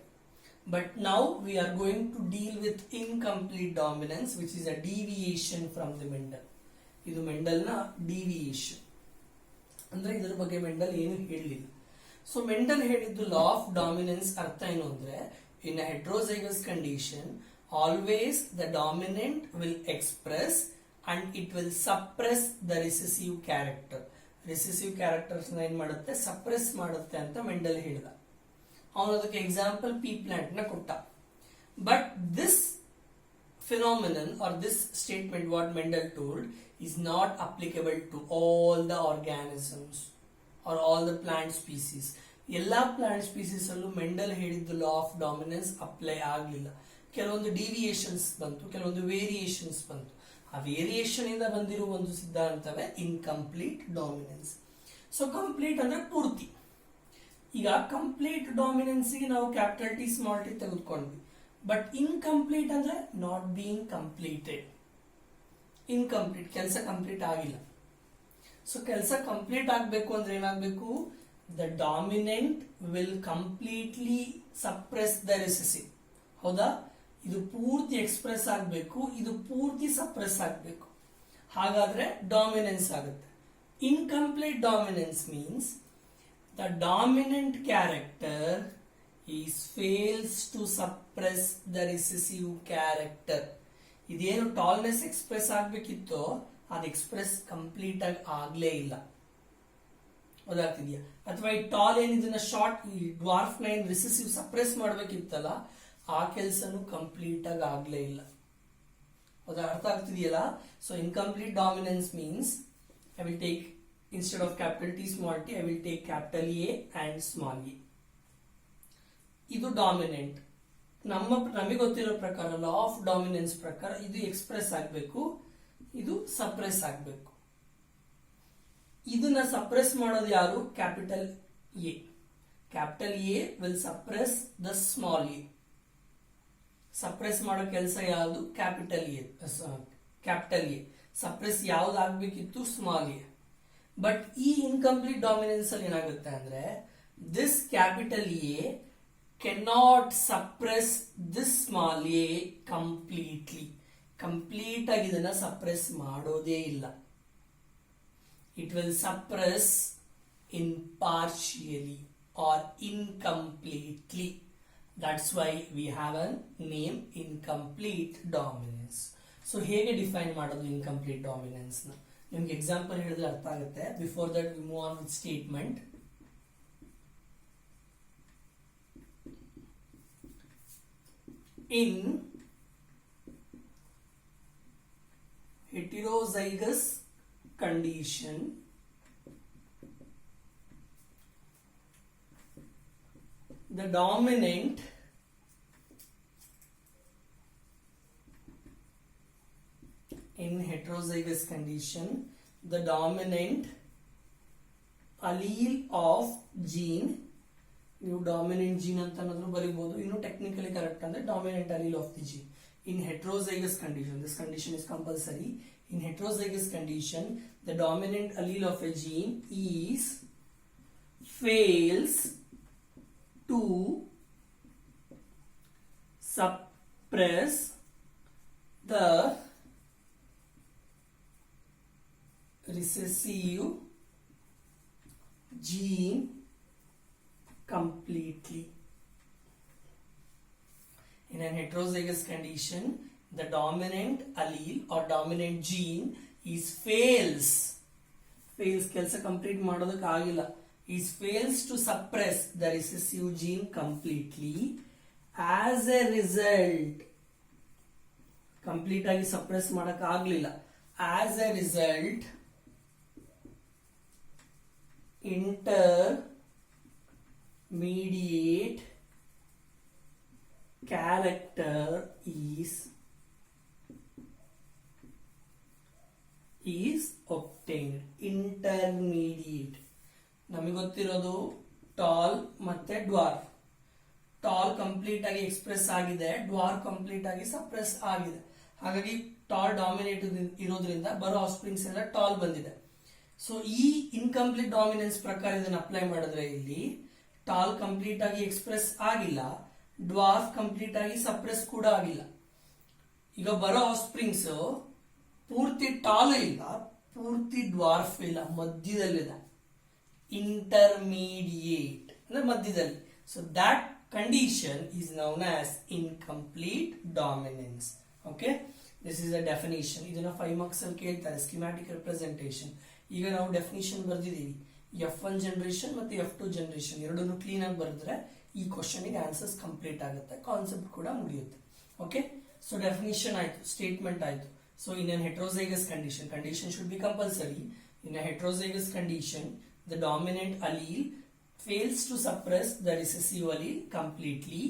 But now we are going to deal with incomplete dominance, which is a deviation from the Mendel. ಇದು ಮೆಂಡಲ್ ನ ಡಿವಿಯೇಷನ್, ಅಂದ್ರೆ ಇದರ ಬಗ್ಗೆ ಮೆಂಡಲ್ ಏನು ಹೇಳಲಿಲ್ಲ. ಸೊ ಮೆಂಡಲ್ ಹೇಳಿದ್ದು ಲಾ ಆಫ್ ಡಾಮಿನೆನ್ಸ್ ಅರ್ಥ ಏನು ಅಂದ್ರೆ, in a heterozygous condition, always the dominant will express and it will suppress the recessive character. Recessive characters ನ ಏನ್ ಮಾಡುತ್ತೆ, ಸಪ್ರೆಸ್ ಮಾಡುತ್ತೆ ಅಂತ ಮೆಂಡಲ್ ಹೇಳಿದ. ಅವನು ಅದಕ್ಕೆ ಎಕ್ಸಾಂಪಲ್ ಪೀ ಪ್ಲಾಂಟ್ ನ ಕೊಟ್ಟ. But this phenomenon or this statement what Mendel told is not applicable to all the organisms or all the plant species. ಎಲ್ಲಾ ಪ್ಲಾಂಟ್ ಸ್ಪೀಸೀಸ್ ಅಲ್ಲೂ ಮೆಂಡಲ್ ಹೇಳಿದ್ದು ಲಾ ಆಫ್ ಡಾಮಿನೆನ್ಸ್ ಅಪ್ಲೈ ಆಗಲಿಲ್ಲ. ಕೆಲವೊಂದು ಡಿವಿಯೇಷನ್ಸ್ ಬಂತು, ಕೆಲವೊಂದು ವೇರಿಯೇಷನ್ಸ್ ಬಂತು. ಆ ವೇರಿಯೇಷನ್ ಇಂದ ಬಂದಿರುವ ಒಂದು ಸಿದ್ಧಾಂತವೇ ಇನ್ಕಂಪ್ಲೀಟ್ ಡಾಮಿನೆನ್ಸ್. ಸೊ ಕಂಪ್ಲೀಟ್ ಅಂದ್ರೆ ಪೂರ್ತಿ. ಈಗ ಕಂಪ್ಲೀಟ್ ಡಾಮಿನೆನ್ಸ್ ಗೆ ನಾವು ಕ್ಯಾಪಿಟಲ್ ಟಿ ಸ್ಮಾಲ್ ಟಿ ತೆಗೆದುಕೊಂಡ್ವಿ. ಬಟ್ ಇನ್ಕಂಪ್ಲೀಟ್ ಅಂದ್ರೆ ನಾಟ್ ಬೀಯಿಂಗ್ ಕಂಪ್ಲೀಟೆಡ್. ಇನ್ಕಂಪ್ಲೀಟ್, ಕೆಲಸ ಕಂಪ್ಲೀಟ್ ಆಗಿಲ್ಲ. ಸೊ ಕೆಲಸ ಕಂಪ್ಲೀಟ್ ಆಗಬೇಕು ಅಂದ್ರೆ ಏನಾಗಬೇಕು, the dominant will completely suppress the recessive. ಹೌದಾ? ಇದು ಪೂರ್ತಿ ಎಕ್ಸ್ಪ್ರೆಸ್ ಆಗಬೇಕು, ಇದು ಪೂರ್ತಿ ಸಪ್ರೆಸ್ ಆಗಬೇಕು. ಹಾಗಾದ್ರೆ ಡಾಮಿನೆನ್ಸ್ ಆಗುತ್ತೆ. Incomplete dominance means the dominant character is fails to suppress the recessive character. ಇದೇನು ಟಾಲ್ನೆಸ್ ಎಕ್ಸ್ಪ್ರೆಸ್ ಆಗ್ಬೇಕಿತ್ತೋ ಅದು ಎಕ್ಸ್ಪ್ರೆಸ್ ಕಂಪ್ಲೀಟ್ ಆಗಿ ಆಗ್ಲೇ ಇಲ್ಲ. ಗೊತ್ತಾಗ್ತಿದ್ಯಾ? ಅಥವಾ ಈ ಟಾಲ್ ಏನಿದನ್ನ ಶಾರ್ಟ್, ಈ ಡ್ವಾರ್ಫ್ ಲೈನ್ ರಿಸೆಸಿವ್ ಸಪ್ರೆಸ್ ಮಾಡ್ಬೇಕಿತ್ತಲ್ಲ, ಆ ಕೆಲಸನು ಕಂಪ್ಲೀಟ್ ಆಗಿ ಆಗ್ಲೇ ಇಲ್ಲ. ಹೌದಾ? ಅರ್ಥ ಆಗ್ತಿದೆಯಲ್ಲ? So incomplete dominance means I will take, instead of capital T small T, I will take capital A and small A. ಇದು ಡಾಮಿನೆಂಟ್. ನಮಗೆ ಗೊತ್ತಿರೋ ಪ್ರಕಾರ, ಲಾ ಆಫ್ ಡಾಮಿನೆನ್ಸ್ ಪ್ರಕಾರ ಇದು ಎಕ್ಸ್ಪ್ರೆಸ್ ಆಗಬೇಕು, ಇದು ಸಪ್ರೆಸ್ ಆಗಬೇಕು. ಇದನ್ನ ಸಪ್ರೆಸ್ ಮಾಡೋದು ಯಾರು? Capital A. Capital A will suppress the small A. Suppress ಮಾಡೋ ಕೆಲಸ ಯಾವುದು? Capital A. Capital A suppress ಯಾವ್ದು ಆಗ್ಬೇಕಿತ್ತು? Small A. ಬಟ್ ಈ ಇನ್ಕಂಪ್ಲೀಟ್ ಡಾಮಿನೆನ್ಸ್ ಅಲ್ಲಿ ಏನಾಗುತ್ತೆ ಅಂದ್ರೆ, this capital A cannot suppress this small A completely. Complete ಆಗಿ ಇದನ್ನ ಸಪ್ರೆಸ್ ಮಾಡೋದೇ ಇಲ್ಲ. It will suppress impartially or incompletely. That's why we have a name incomplete dominance. So ಹೇಗೆ ಡಿಫೈನ್ ಮಾಡೋದು incomplete dominance ನ? ನಿಮ್ಗೆ ಎಕ್ಸಾಂಪಲ್ ಹೇಳಿದ್ರೆ ಅರ್ಥ ಆಗುತ್ತೆ. Before that we move on with statement. In heterozygous condition, the dominant in heterozygous condition, the dominant allele of gene, ನೀವು ಡಾಮಿನೆಂಟ್ ಜೀನ್ ಅಂತ ಅನ್ನೋದು ಬರೀಬಹುದು. ಇನ್ನು ಟೆಕ್ನಿಕಲಿ ಕರೆಕ್ಟ್ ಅಂದ್ರೆ dominant allele of the gene in heterozygous condition. This condition is compulsory. In heterozygous condition, the dominant allele of a gene is fails to suppress the recessive gene completely. In an heterozygous condition, the dominant allele or dominant gene is fails ಕೆಲಸ ಕಂಪ್ಲೀಟ್ ಮಾಡೋದಕ್ಕೆ ಆಗಿಲ್ಲ, is fails to suppress the recessive gene completely. As a result, complete ಆಗಿ ಸಪ್ರೆಸ್ ಮಾಡಕ್ ಆಗ್ಲಿಲ್ಲ. As a result, intermediate character is obtained. Intermediate ನಮಗೆ ಗೊತ್ತಿರೋದು ಟಾಲ್ ಮತ್ತೆ ಡ್ವಾರ್ಫ್. ಟಾಲ್ ಕಂಪ್ಲೀಟ್ ಆಗಿ ಎಕ್ಸ್ಪ್ರೆಸ್ ಆಗಿದೆ, ಡ್ವಾರ್ಫ್ ಕಂಪ್ಲೀಟ್ ಆಗಿ ಸಪ್ರೆಸ್ ಆಗಿದೆ. ಹಾಗಾಗಿ ಟಾಲ್ ಡಾಮಿನೇಟ್ ಇರೋದ್ರಿಂದ ಬರೋ ಆಫ್ಸ್ಪ್ರಿಂಗ್ಸ್ ಎಲ್ಲ ಟಾಲ್ ಬಂದಿದೆ. ಸೊ ಈ ಇನ್ಕಂಪ್ಲೀಟ್ ಡಾಮಿನೆನ್ಸ್ ಪ್ರಕಾರ ಇದನ್ನ ಅಪ್ಲೈ ಮಾಡಿದ್ರೆ ಇಲ್ಲಿ ಟಾಲ್ ಕಂಪ್ಲೀಟ್ ಆಗಿ ಎಕ್ಸ್ಪ್ರೆಸ್ ಆಗಿಲ್ಲ, ಡ್ವಾರ್ಫ್ ಕಂಪ್ಲೀಟ್ ಆಗಿ ಸಪ್ರೆಸ್ ಕೂಡ ಆಗಿಲ್ಲ. ಈಗ ಬರೋ ಆಫ್ಸ್ಪ್ರಿಂಗ್ಸ್ ಪೂರ್ತಿ ಟಾಲ್ ಇಲ್ಲ, ಪೂರ್ತಿ ಡ್ವಾರ್ಫ್ ಇಲ್ಲ, ಮಧ್ಯದಲ್ಲಿದೆ, ಇಂಟರ್ಮೀಡಿಯೇಟ್ ಅಂದ್ರೆ ಮಧ್ಯದಲ್ಲಿ. So that condition is known as incomplete dominance. Okay, this is a definition. ಇದನ್ನ 5 ಮಾರ್ಕ್ಸ್ ಅಲ್ಲಿ ಕೇಳ್ತಾರೆ, ಸ್ಕಿಮ್ಯಾಟಿಕ್ ರೆಪ್ರೆಸೆಂಟೇಷನ್. ಈಗ ನಾವು ಡೆಫಿನೇಷನ್ ಬರ್ದಿದ್ದೀವಿ, F1 ಜನರೇಷನ್ ಮತ್ತೆ F2 ಜನರೇಷನ್ ಎರಡನ್ನು ಕ್ಲೀನ್ ಆಗಿ ಬರೆದ್ರೆ ಈ ಕ್ವಶನ್ ಗೆ ಆನ್ಸರ್ಸ್ ಕಂಪ್ಲೀಟ್ ಆಗುತ್ತೆ, ಕಾನ್ಸೆಪ್ಟ್ ಕೂಡ ಮುಗಿಯುತ್ತೆ. ಓಕೆ, ಸೊ ಡೆಫಿನೇಷನ್ ಆಯ್ತು, ಸ್ಟೇಟ್ಮೆಂಟ್ ಆಯ್ತು. So in an heterozygous condition should be compulsory. In a heterozygous condition the dominant allele fails to suppress the recessive allele completely.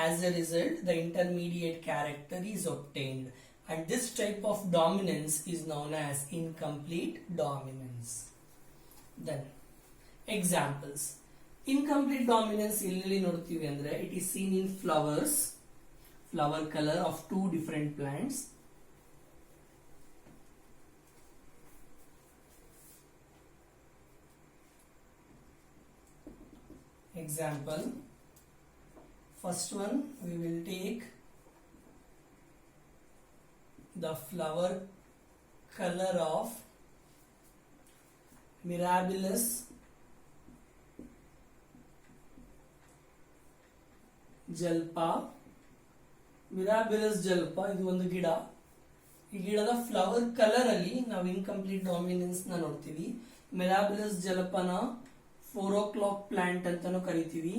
As a result, the intermediate character is obtained, and this type of dominance is known as incomplete dominance. Then examples. Incomplete dominance illi nodtivi andre it is seen in flowers, flower color of 2 different plants. Example, first one we will take the flower color of Mirabilis jalpa. Mirabilis jalpa ಇದು ಒಂದು ಗಿಡ. ಈ ಗಿಡದ ಫ್ಲವರ್ ಕಲರ್ ಅಲ್ಲಿ ನಾವು ಇನ್ಕಂಪ್ಲೀಟ್ ಡಾಮಿನೆನ್ಸ್ ನ ನೋಡ್ತೀವಿ. ಮಿರಾಬಿಲಸ್ ಜಲಪನ 4 o'clock ಪ್ಲಾಂಟ್ ಅಂತಾನು ಕರಿತೀವಿ.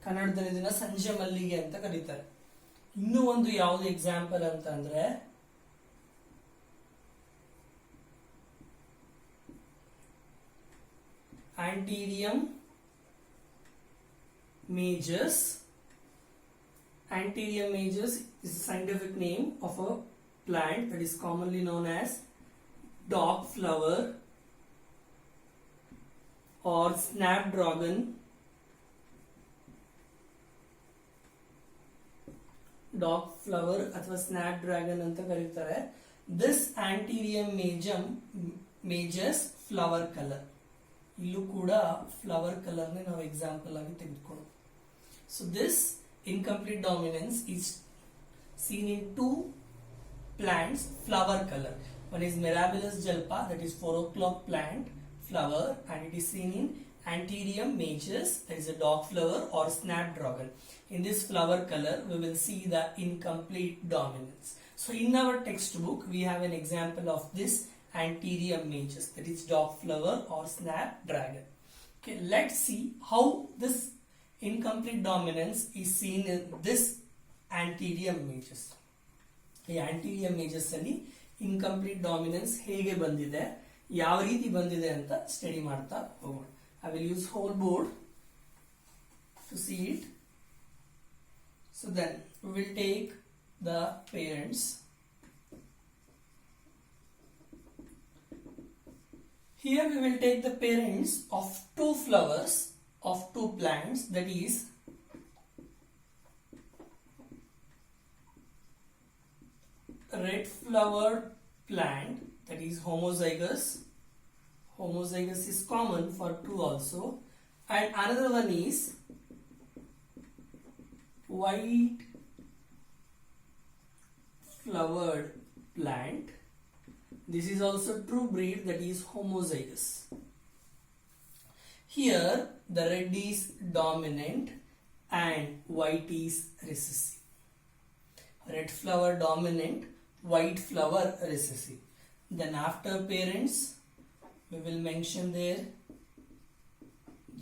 ಕನ್ನಡದಲ್ಲಿ ಇದನ್ನ ಸಂಜೆ ಮಲ್ಲಿಗೆ ಅಂತ ಕರೀತಾರೆ. ಇನ್ನೂ ಒಂದು ಯಾವ್ದು ಎಕ್ಸಾಂಪಲ್ ಅಂತ ಅಂದ್ರೆ Anthurium majus. Anthurium majus is the scientific name of a plant that is commonly known as dog flower or snapdragon. Dog flower ಅಥವಾ snapdragon ಅಂತ ಕರೀತಾರೆ. This Anthurium majus flower color. ಇಲ್ಲೂ ಕೂಡ ಫ್ಲವರ್ ಕಲರ್ ನೇ ನಾವು ಎಕ್ಸಾಂಪಲ್ ಆಗಿ ತೆಗೆದುಕೊಳ್ಳೋದು. So this incomplete dominance is seen in 2 plants flower color. One is Mirabilis jalpa, that is 4 o'clock plant flower, and it is seen in Anthurium majus, that is a dog flower or snapdragon. In this flower color we will see the incomplete dominance. So in our textbook we have an example of this Anthurium majus, that is dog flower or snapdragon. Okay, let's see how this incomplete dominance is seen in this Anthurium majus. ಈ Anthurium majus ಅಲ್ಲಿ incomplete dominance ಹೇಗೆ ಬಂದಿದೆ, ಯಾವ ರೀತಿ ಬಂದಿದೆ ಅಂತ ಸ್ಟಡಿ ಮಾಡ್ತಾ ಹೋಗೋಣ. I will use whole board repeat. So then we will take the parents. Here we will take the parents of two flowers of two plants, that is red flowered plant, that is homozygous. Homozygous is common for two also, and another one is white flowered plant. This is also true breed, that is homozygous. Here the red is dominant and white is recessive. Red flower dominant, white flower recessive. Then after parents we will mention their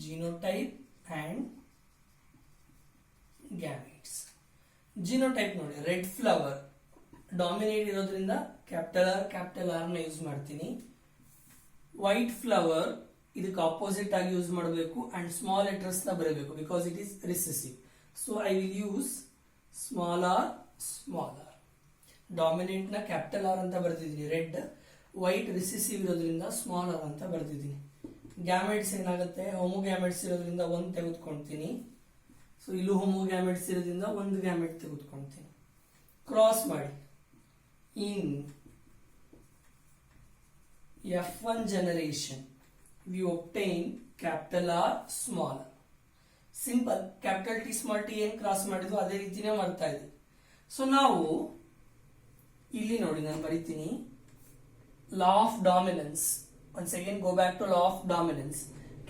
genotype and gametes. Genotype ನೋಡಿ, ರೆಡ್ ಫ್ಲವರ್ ಡಾಮಿನೇಟ್ ಇರೋದ್ರಿಂದ ಕ್ಯಾಪಿಟಲ್ ಆರ್ ನ ಯೂಸ್ ಮಾಡ್ತೀನಿ. ವೈಟ್ ಫ್ಲವರ್ ಇದಕ್ಕೆ ಆಪೋಸಿಟ್ ಆಗಿ ಯೂಸ್ ಮಾಡಬೇಕು ಅಂಡ್ ಸ್ಮಾಲ್ ಲೆಟರ್ಸ್ ನ ಬರಬೇಕು because it is recessive. So I will use small R. Dominant ನ ಕ್ಯಾಪಿಟಲ್ ಆರ್ ಅಂತ ಬರ್ತಿದ್ದೀನಿ, ರೆಡ್. ವೈಟ್ ರಿಸೆಸಿವ್ ಇರೋದ್ರಿಂದ ಸ್ಮಾಲ್ ಆರ್ ಅಂತ ಬರ್ತಿದ್ದೀನಿ. ಗ್ಯಾಮೆಟ್ಸ್ ಏನಾಗುತ್ತೆ, ಹೋಮೋಗ್ಯಾಮೆಟ್ಸ್ ಇರೋದ್ರಿಂದ ಒಂದು ತೆಗೆದುಕೊಳ್ತೀನಿ. ಸೊ ಇಲ್ಲೂ ಹೋಮೋಗ್ಯಾಮೆಟ್ಸ್ ಇರೋದ್ರಿಂದ ಒಂದು ಗ್ಯಾಮೆಟ್ ತೆಗೆದುಕೊಳ್ತೀನಿ. ಕ್ರಾಸ್ ಮಾಡಿ. ಇನ್ F1 generation we obtain capital R small r. Simple. Capital T small T ಏನ್ ಕ್ರಾಸ್ ಮಾಡಿದ್ವು ಅದೇ ರೀತಿನೇ ಮಾಡ್ತಾ ಇದೆ. ಸೊ ನಾವು ಇಲ್ಲಿ ನೋಡಿ, ನಾನು ಬರೀತೀನಿ law of dominance. Once again go back to law of dominance.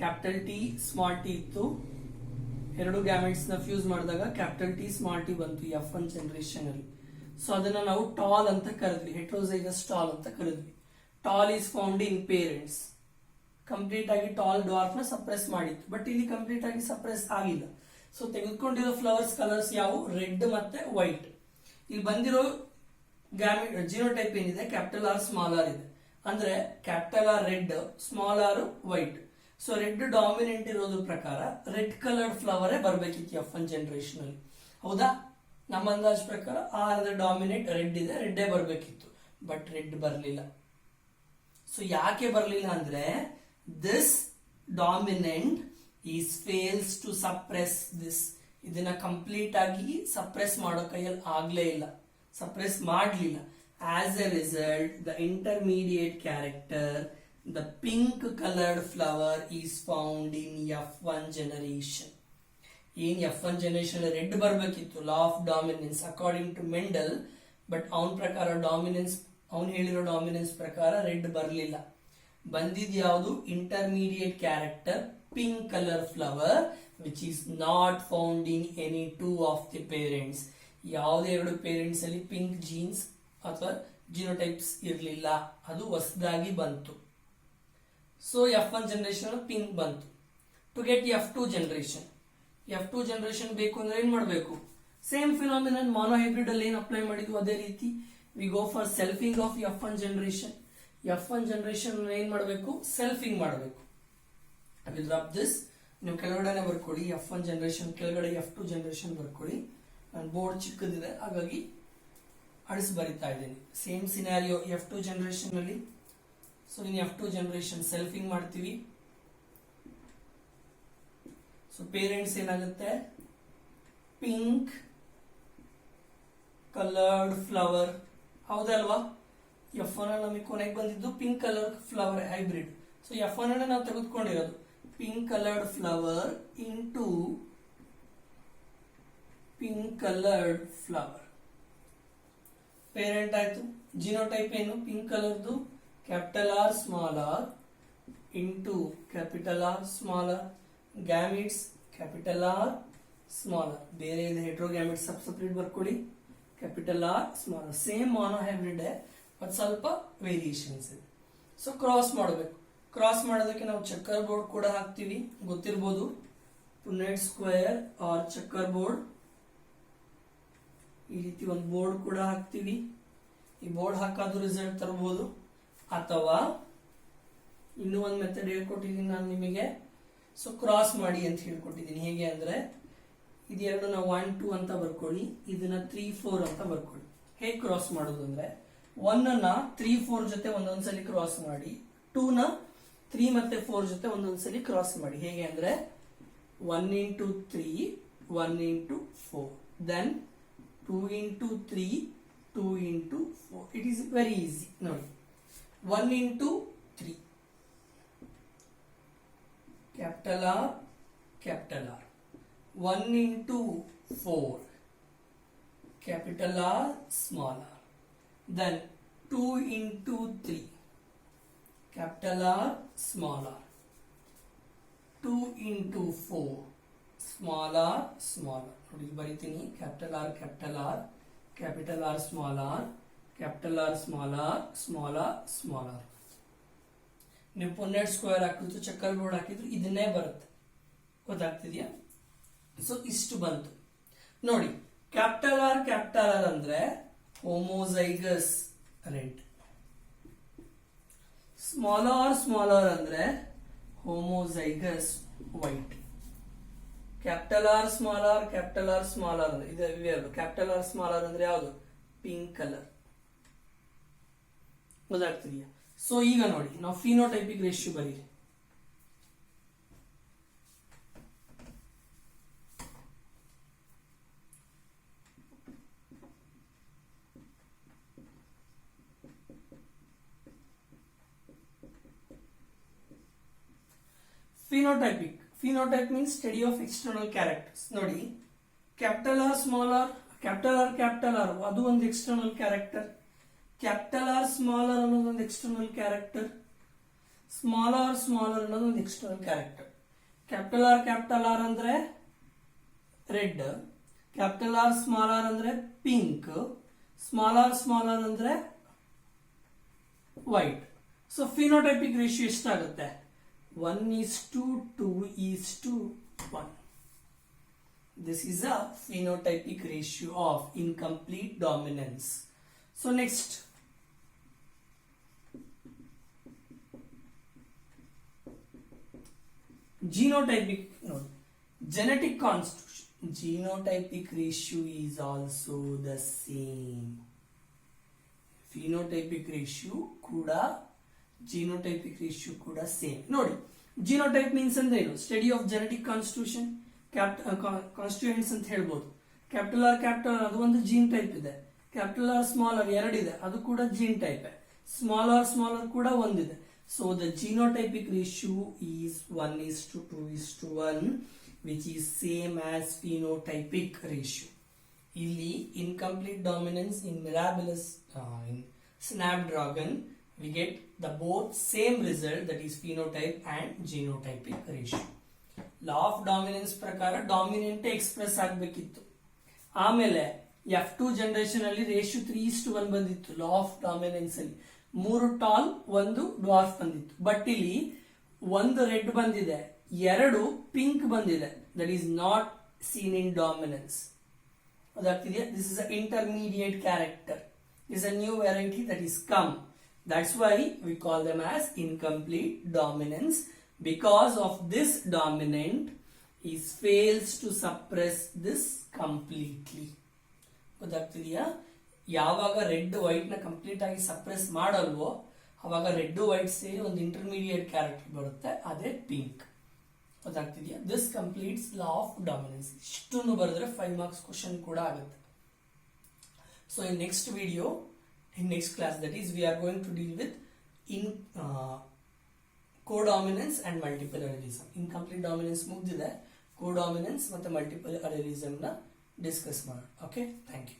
Capital T small T ಇತ್ತು, ಎರಡು ಗ್ಯಾಮೆಟ್ಸ್ ನ ಫ್ಯೂಸ್ ಮಾಡಿದಾಗ ಕ್ಯಾಪಿಟಲ್ ಟಿ ಸ್ಮಾಲ್ ಟಿ ಬಂತು F1 ಜನರೇಷನ್ ಅಲ್ಲಿ. ಸೊ ಅದನ್ನ ನಾವು ಟಾಲ್ ಅಂತ ಕರೆದ್ವಿ, ಹೆಟ್ರೋಸೈಗಸ್ ಟಾಲ್ ಅಂತ ಕರೆದ್ವಿ. Tall is found in parents. Complete ಆಗಿ ಟಾಲ್ ಡ್ವಾರ್ಫ್ ನ ಸಪ್ರೆಸ್ ಮಾಡಿತ್ತು, ಬಟ್ ಇಲ್ಲಿ ಕಂಪ್ಲೀಟ್ ಆಗಿ ಸಪ್ರೆಸ್ ಆಗಿಲ್ಲ. ಸೊ ತೆಗೆದುಕೊಂಡಿರೋ ಫ್ಲವರ್ಸ್ ಕಲರ್ಸ್ ಯಾವುವು, ರೆಡ್ ಮತ್ತೆ ವೈಟ್. ಇಲ್ಲಿ ಬಂದಿರೋ ಜಿನೋಟೈಪ್ ಏನಿದೆ, ಕ್ಯಾಪಿಟಲ್ ಆರ್ ಸ್ಮಾಲ್ ಆರ್ ಇದೆ. ಅಂದ್ರೆ capital R red, small R white. So red dominant ಇರೋದ್ರ ಪ್ರಕಾರ ರೆಡ್ ಕಲರ್ಡ್ ಫ್ಲವರೇ ಬರ್ಬೇಕಿತ್ತು F1 ಜನರೇಷನ್ ಅಲ್ಲಿ. ಹೌದಾ? ನಮ್ಮ ಅಂದಾಜ್ ಪ್ರಕಾರ ಆರ್ ಡಾಮಿನೆಂಟ್ ರೆಡ್ ಇದೆ, ರೆಡ್ಡೇ ಬರ್ಬೇಕಿತ್ತು, ಬಟ್ ರೆಡ್ ಬರಲಿಲ್ಲ. ಸೊ ಯಾಕೆ ಬರಲಿಲ್ಲ ಅಂದ್ರೆ this dominant is fails to suppress this. ಇದನ್ನ ಕಂಪ್ಲೀಟ್ ಆಗಿ ಸಪ್ರೆಸ್ ಮಾಡೋ ಕೈಯಲ್ಲಿ ಆಗ್ಲೇ ಇಲ್ಲ, ಸಪ್ರೆಸ್ ಮಾಡಲಿಲ್ಲ. As a result the intermediate character, the pink coloured flower is found in F1 generation. ಏನ್ F1 ಜನರೇಷನ್ ರೆಡ್ ಬರ್ಬೇಕಿತ್ತು, law of dominance according to Mendel. But ಅವನ ಪ್ರಕಾರ ಡಾಮಿನೆನ್ಸ್, ಅವನು ಹೇಳಿರೋ ಡಾಮಿನೆನ್ಸ್ ಪ್ರಕಾರ ರೆಡ್ ಬರಲಿಲ್ಲ. ಬಂದಿದ್ ಯಾವುದು, intermediate character pink colour flower which is not found in any two of the parents. ಯಾವುದೇ ಎರಡು ಪೇರೆಂಟ್ಸ್ ಅಲ್ಲಿ ಪಿಂಕ್ ಜೀನ್ಸ್ ಅಥವಾ ಜಿನೋಟೈಪ್ಸ್ ಇರಲಿಲ್ಲ, ಅದು ಹೊಸದಾಗಿ ಬಂತು. ಸೊ F1 ಜನರೇಷನ್ ಪಿಂಕ್ ಬಂತು. To get F2 generation, F2 generation ಬೇಕು ಅಂದ್ರೆ ಏನ್ ಮಾಡಬೇಕು, ಸೇಮ್ ಫಿನಾಮಿನನ್ ಮಾನೋಹೈಬ್ರಿಡ್ ಅಲ್ಲಿ ಏನ್ ಅಪ್ಲೈ ಮಾಡಿದ್ವು ಅದೇ ರೀತಿ we go for selfing of F1 generation. F1 generation ಏನ್ ಮಾಡಬೇಕು, ಸೆಲ್ಫಿಂಗ್ ಮಾಡಬೇಕು. Will rub this. ನೀವು ಕೆಳಗಡೆ ಬರ್ಕೊಳ್ಳಿ, F1 ಜನರೇಷನ್ ಕೆಳಗಡೆ F2 ಜನರೇಷನ್ ಬರ್ಕೊಳ್ಳಿ. ನನ್ನ ಬೋರ್ಡ್ ಚಿಕ್ಕದಿದೆ ಹಾಗಾಗಿ ಅಳಿಸಿ ಬರಿತಾ ಇದ್ದೀನಿ. ಸೇಮ್ ಸಿನಾರಿಯೋ F2 ಜನರೇಷನ್ ಅಲ್ಲಿ. So in F2 generation selfing ಮಾಡ್ತೀವಿ. ಸೊ ಪೇರೆಂಟ್ಸ್ ಏನಾಗುತ್ತೆ, ಪಿಂಕ್ ಕಲರ್ಡ್ ಫ್ಲವರ್. ಹೌದಲ್ವಾ? F1 ನಮಗೆ ಕೊನೆಗೆ ಬಂದಿದ್ದು pink colour flower hybrid. So F1 ನಾವು ತೆಗೆದುಕೊಂಡಿರೋದು pink coloured flower into pink coloured flower. Parent ಆಯ್ತು. ಜಿನೋಟೈಪ್ ಏನು, ಪಿಂಕ್ ಕಲರ್ದು capital R small R into capital R small R. Gametes capital R small R. ಬೇರೆ ಇದೆ ಹೆಟ್ರೋಗ್ಯಾಮಿಟ್ಸ್ ಸಪ್ರೇಟ್ ಬರ್ಕೊಳ್ಳಿ. Capital R small R. Same monohybrid but ಸ್ವಲ್ಪ ವೇರಿಯೇಷನ್ಸ್ ಇದೆ. ಸೊ ಕ್ರಾಸ್ ಮಾಡಬೇಕು. ಕ್ರಾಸ್ ಮಾಡೋದಕ್ಕೆ ನಾವು ಚೆಕ್ಕರ್ ಬೋರ್ಡ್ ಕೂಡ ಹಾಕ್ತಿವಿ, ಗೊತ್ತಿರ್ಬೋದು. Punnett square or checker board, ಈ ರೀತಿ ಒಂದು ಬೋರ್ಡ್ ಕೂಡ ಹಾಕ್ತಿವಿ. ಈ ಬೋರ್ಡ್ ಹಾಕೋದು ರಿಸಲ್ಟ್ ತರಬಹುದು. ಅಥವಾ ಇನ್ನೂ ಒಂದು ಮೆಥಡ್ ಹೇಳ್ಕೊಟ್ಟಿದ್ದೀನಿ ನಾನು ನಿಮಗೆ. ಸೊ ಕ್ರಾಸ್ ಮಾಡಿ ಅಂತ ಹೇಳ್ಕೊಟ್ಟಿದ್ದೀನಿ. ಹೇಗೆ ಅಂದ್ರೆ ಇದೆರಡನ್ನ 1 2 ಅಂತ ಬರ್ಕೊಳ್ಳಿ, ಇದನ್ನ 3 4 ಅಂತ ಬರ್ಕೊಳ್ಳಿ. ಹೇಗೆ ಕ್ರಾಸ್ ಮಾಡೋದು ಅಂದ್ರೆ 1 ಅನ್ನ 3 4 ಜೊತೆ ಒಂದೊಂದ್ಸಲಿ ಕ್ರಾಸ್ ಮಾಡಿ, 2 ನ 3 ಮತ್ತೆ 4 ಜೊತೆ ಒಂದೊಂದ್ಸಲಿ ಕ್ರಾಸ್ ಮಾಡಿ. ಹೇಗೆ ಅಂದ್ರೆ 1 into 3 1 into 4, then 2 into 3 2 into 4. It is very easy. ನೋಡಿ 1 into 3 capital R capital R, 1 into 4 capital R small r, then 2 into 3 capital R small r, 2 into 4 small r small r. ನೋಡಿ ಬರೀತೀನಿ, capital R capital R capital R small r capital R small r small r small r. ನೀವು ಪುನ್ನೆಟ್ ಸ್ಕ್ವೇರ್ ಹಾಕಿದ್ರು ಚಕ್ಕರ್ ಬೋರ್ಡ್ ಹಾಕಿದ್ರು ಇದನ್ನೇ ಬರುತ್ತೆ. ಗೊತ್ತಾಗ್ತಿದ್ಯಾ? ಸೊ ಇಷ್ಟು ಬಂತು ನೋಡಿ. ಕ್ಯಾಪಿಟಲ್ ಆರ್ ಅಂದ್ರೆ ಹೋಮೋಜೈಗಸ್ ರೆಡ್, ಸ್ಮಾಲ್ ಆರ್ ಅಂದ್ರೆ homozygous white. Capital R small R ಅಂದ್ರೆ ಇದು ಕ್ಯಾಪಿಟಲ್ ಆರ್ ಸ್ಮಾಲ್ ಆರ್ ಅಂದ್ರೆ ಯಾವುದು? Pink colour. ಗೊತ್ತಾಗ್ತಿದೆಯಾ? ಸೊ ಈಗ ನೋಡಿ ನಾವು ಫಿನೋಟೈಪಿಕ್ ರೇಷಿಯೋ ಬರೀರಿ. Phenotype means study of external characters. ನೋಡಿ capital R small R, capital R ಅದು ಒಂದು external character, capital R small R ಅನ್ನೋದು ಒಂದು ಎಕ್ಸ್ಟರ್ನಲ್ ಕ್ಯಾರೆಕ್ಟರ್, ಸ್ಮಾಲ್ ಆರ್ ಅನ್ನೋದು ಒಂದು ಎಕ್ಸ್ಟರ್ನಲ್ ಕ್ಯಾರೆಕ್ಟರ್. ಕ್ಯಾಪಿಟಲ್ ಆರ್ ಅಂದ್ರೆ red, capital R small R ಅಂದ್ರೆ ಪಿಂಕ್, ಸ್ಮಾಲ್ ಆರ್ ಅಂದ್ರೆ ವೈಟ್. ಸೊ ಫಿನೋಟೈಪಿಕ್ ರೇಷಿಯೋ ಎಷ್ಟಾಗುತ್ತೆ? 1:2:1. This is a phenotypic ratio of incomplete dominance. So next, genotypic, no, genetic constitution. Genotypic ratio is also the same. Phenotypic ratio kuda genotypic ratio kuda same. ನೋಡಿ genotype means ಅಂದ್ರೆ ಏನು? Study of genetic constitution, constituents ಅಂತ ಹೇಳ್ಬೋದು. ಕ್ಯಾಪಿಟಲ್ ಆರ್ ಅದು ಒಂದು ಜೀನ್ ಟೈಪ್ ಇದೆ, ಕ್ಯಾಪಿಟಲ್ ಆರ್ ಸ್ಮಾಲ್ ಆರ್ ಎರಡಿದೆ, ಅದು ಕೂಡ ಜೀನ್ ಟೈಪ್. ಸ್ಮಾಲ್ ಆರ್ ಕೂಡ ಒಂದಿದೆ. So the genotypic ratio is 1:2:1, which is same as phenotypic ratio. ಇಲ್ಲಿ incomplete dominance in Mirabilis, in Snapdragon, we get the both same result, that is phenotype and genotypic ratio. Law of dominance ಪ್ರಕಾರ ಡಾಮಿನೆಂಟ್ ಎಕ್ಸ್ಪ್ರೆಸ್ ಆಗಬೇಕಿತ್ತು. ಆಮೇಲೆ F2 ಜನರೇಷನ್ ಅಲ್ಲಿ ರೇಷಿಯೋ 3:1 ಬಂದಿತ್ತು. ಲಾ ಆಫ್ ಡಾಮಿನೆನ್ಸ್ ಅಲ್ಲಿ 3 ಟಾಲ್ 1 ಡ್ವಾರ್ಫ್ ಬಂದಿತ್ತು. ಬಟ್ ಇಲ್ಲಿ 1 ರೆಡ್ ಬಂದಿದೆ, 2 ಪಿಂಕ್ ಬಂದಿದೆ. That is not seen in dominance. ಅದಾಗ್ತಿದೆಯಾ? This is a intermediate character. This is a new variety that is come. That's why we call them as incomplete dominance, because of this dominant is fails to suppress this completely. ಗೊತ್ತಾಗ್ತಿದೆಯಾ? ಯಾವಾಗ ರೆಡ್ ವೈಟ್ ನ ಕಂಪ್ಲೀಟ್ ಆಗಿ ಸಪ್ರೆಸ್ ಮಾಡಲ್ವೋ ಅವಾಗ ರೆಡ್ ವೈಟ್ ಸೇರಿ ಒಂದು ಇಂಟರ್ಮೀಡಿಯೇಟ್ ಕ್ಯಾರೆಕ್ಟರ್ ಬರುತ್ತೆ, ಅದೇ ಪಿಂಕ್. ಗೊತ್ತಾಗ್ತಿದೆಯಾ? This completes law of dominance. ಇಷ್ಟನ್ನು ಬರೆದ್ರೆ 5 ಮಾರ್ಕ್ಸ್ ಕ್ವಶನ್ ಕೂಡ ಆಗುತ್ತೆ. So in next video, in next class, that is we are going to deal with codominance and multiple allelism. Incomplete dominance ಮುಗ್ದಿದೆ, codominance ಮತ್ತೆ multiple allelism ನ ಡಿಸ್ಕಸ್ ಮಾಡೋಣ. Okay, thank you.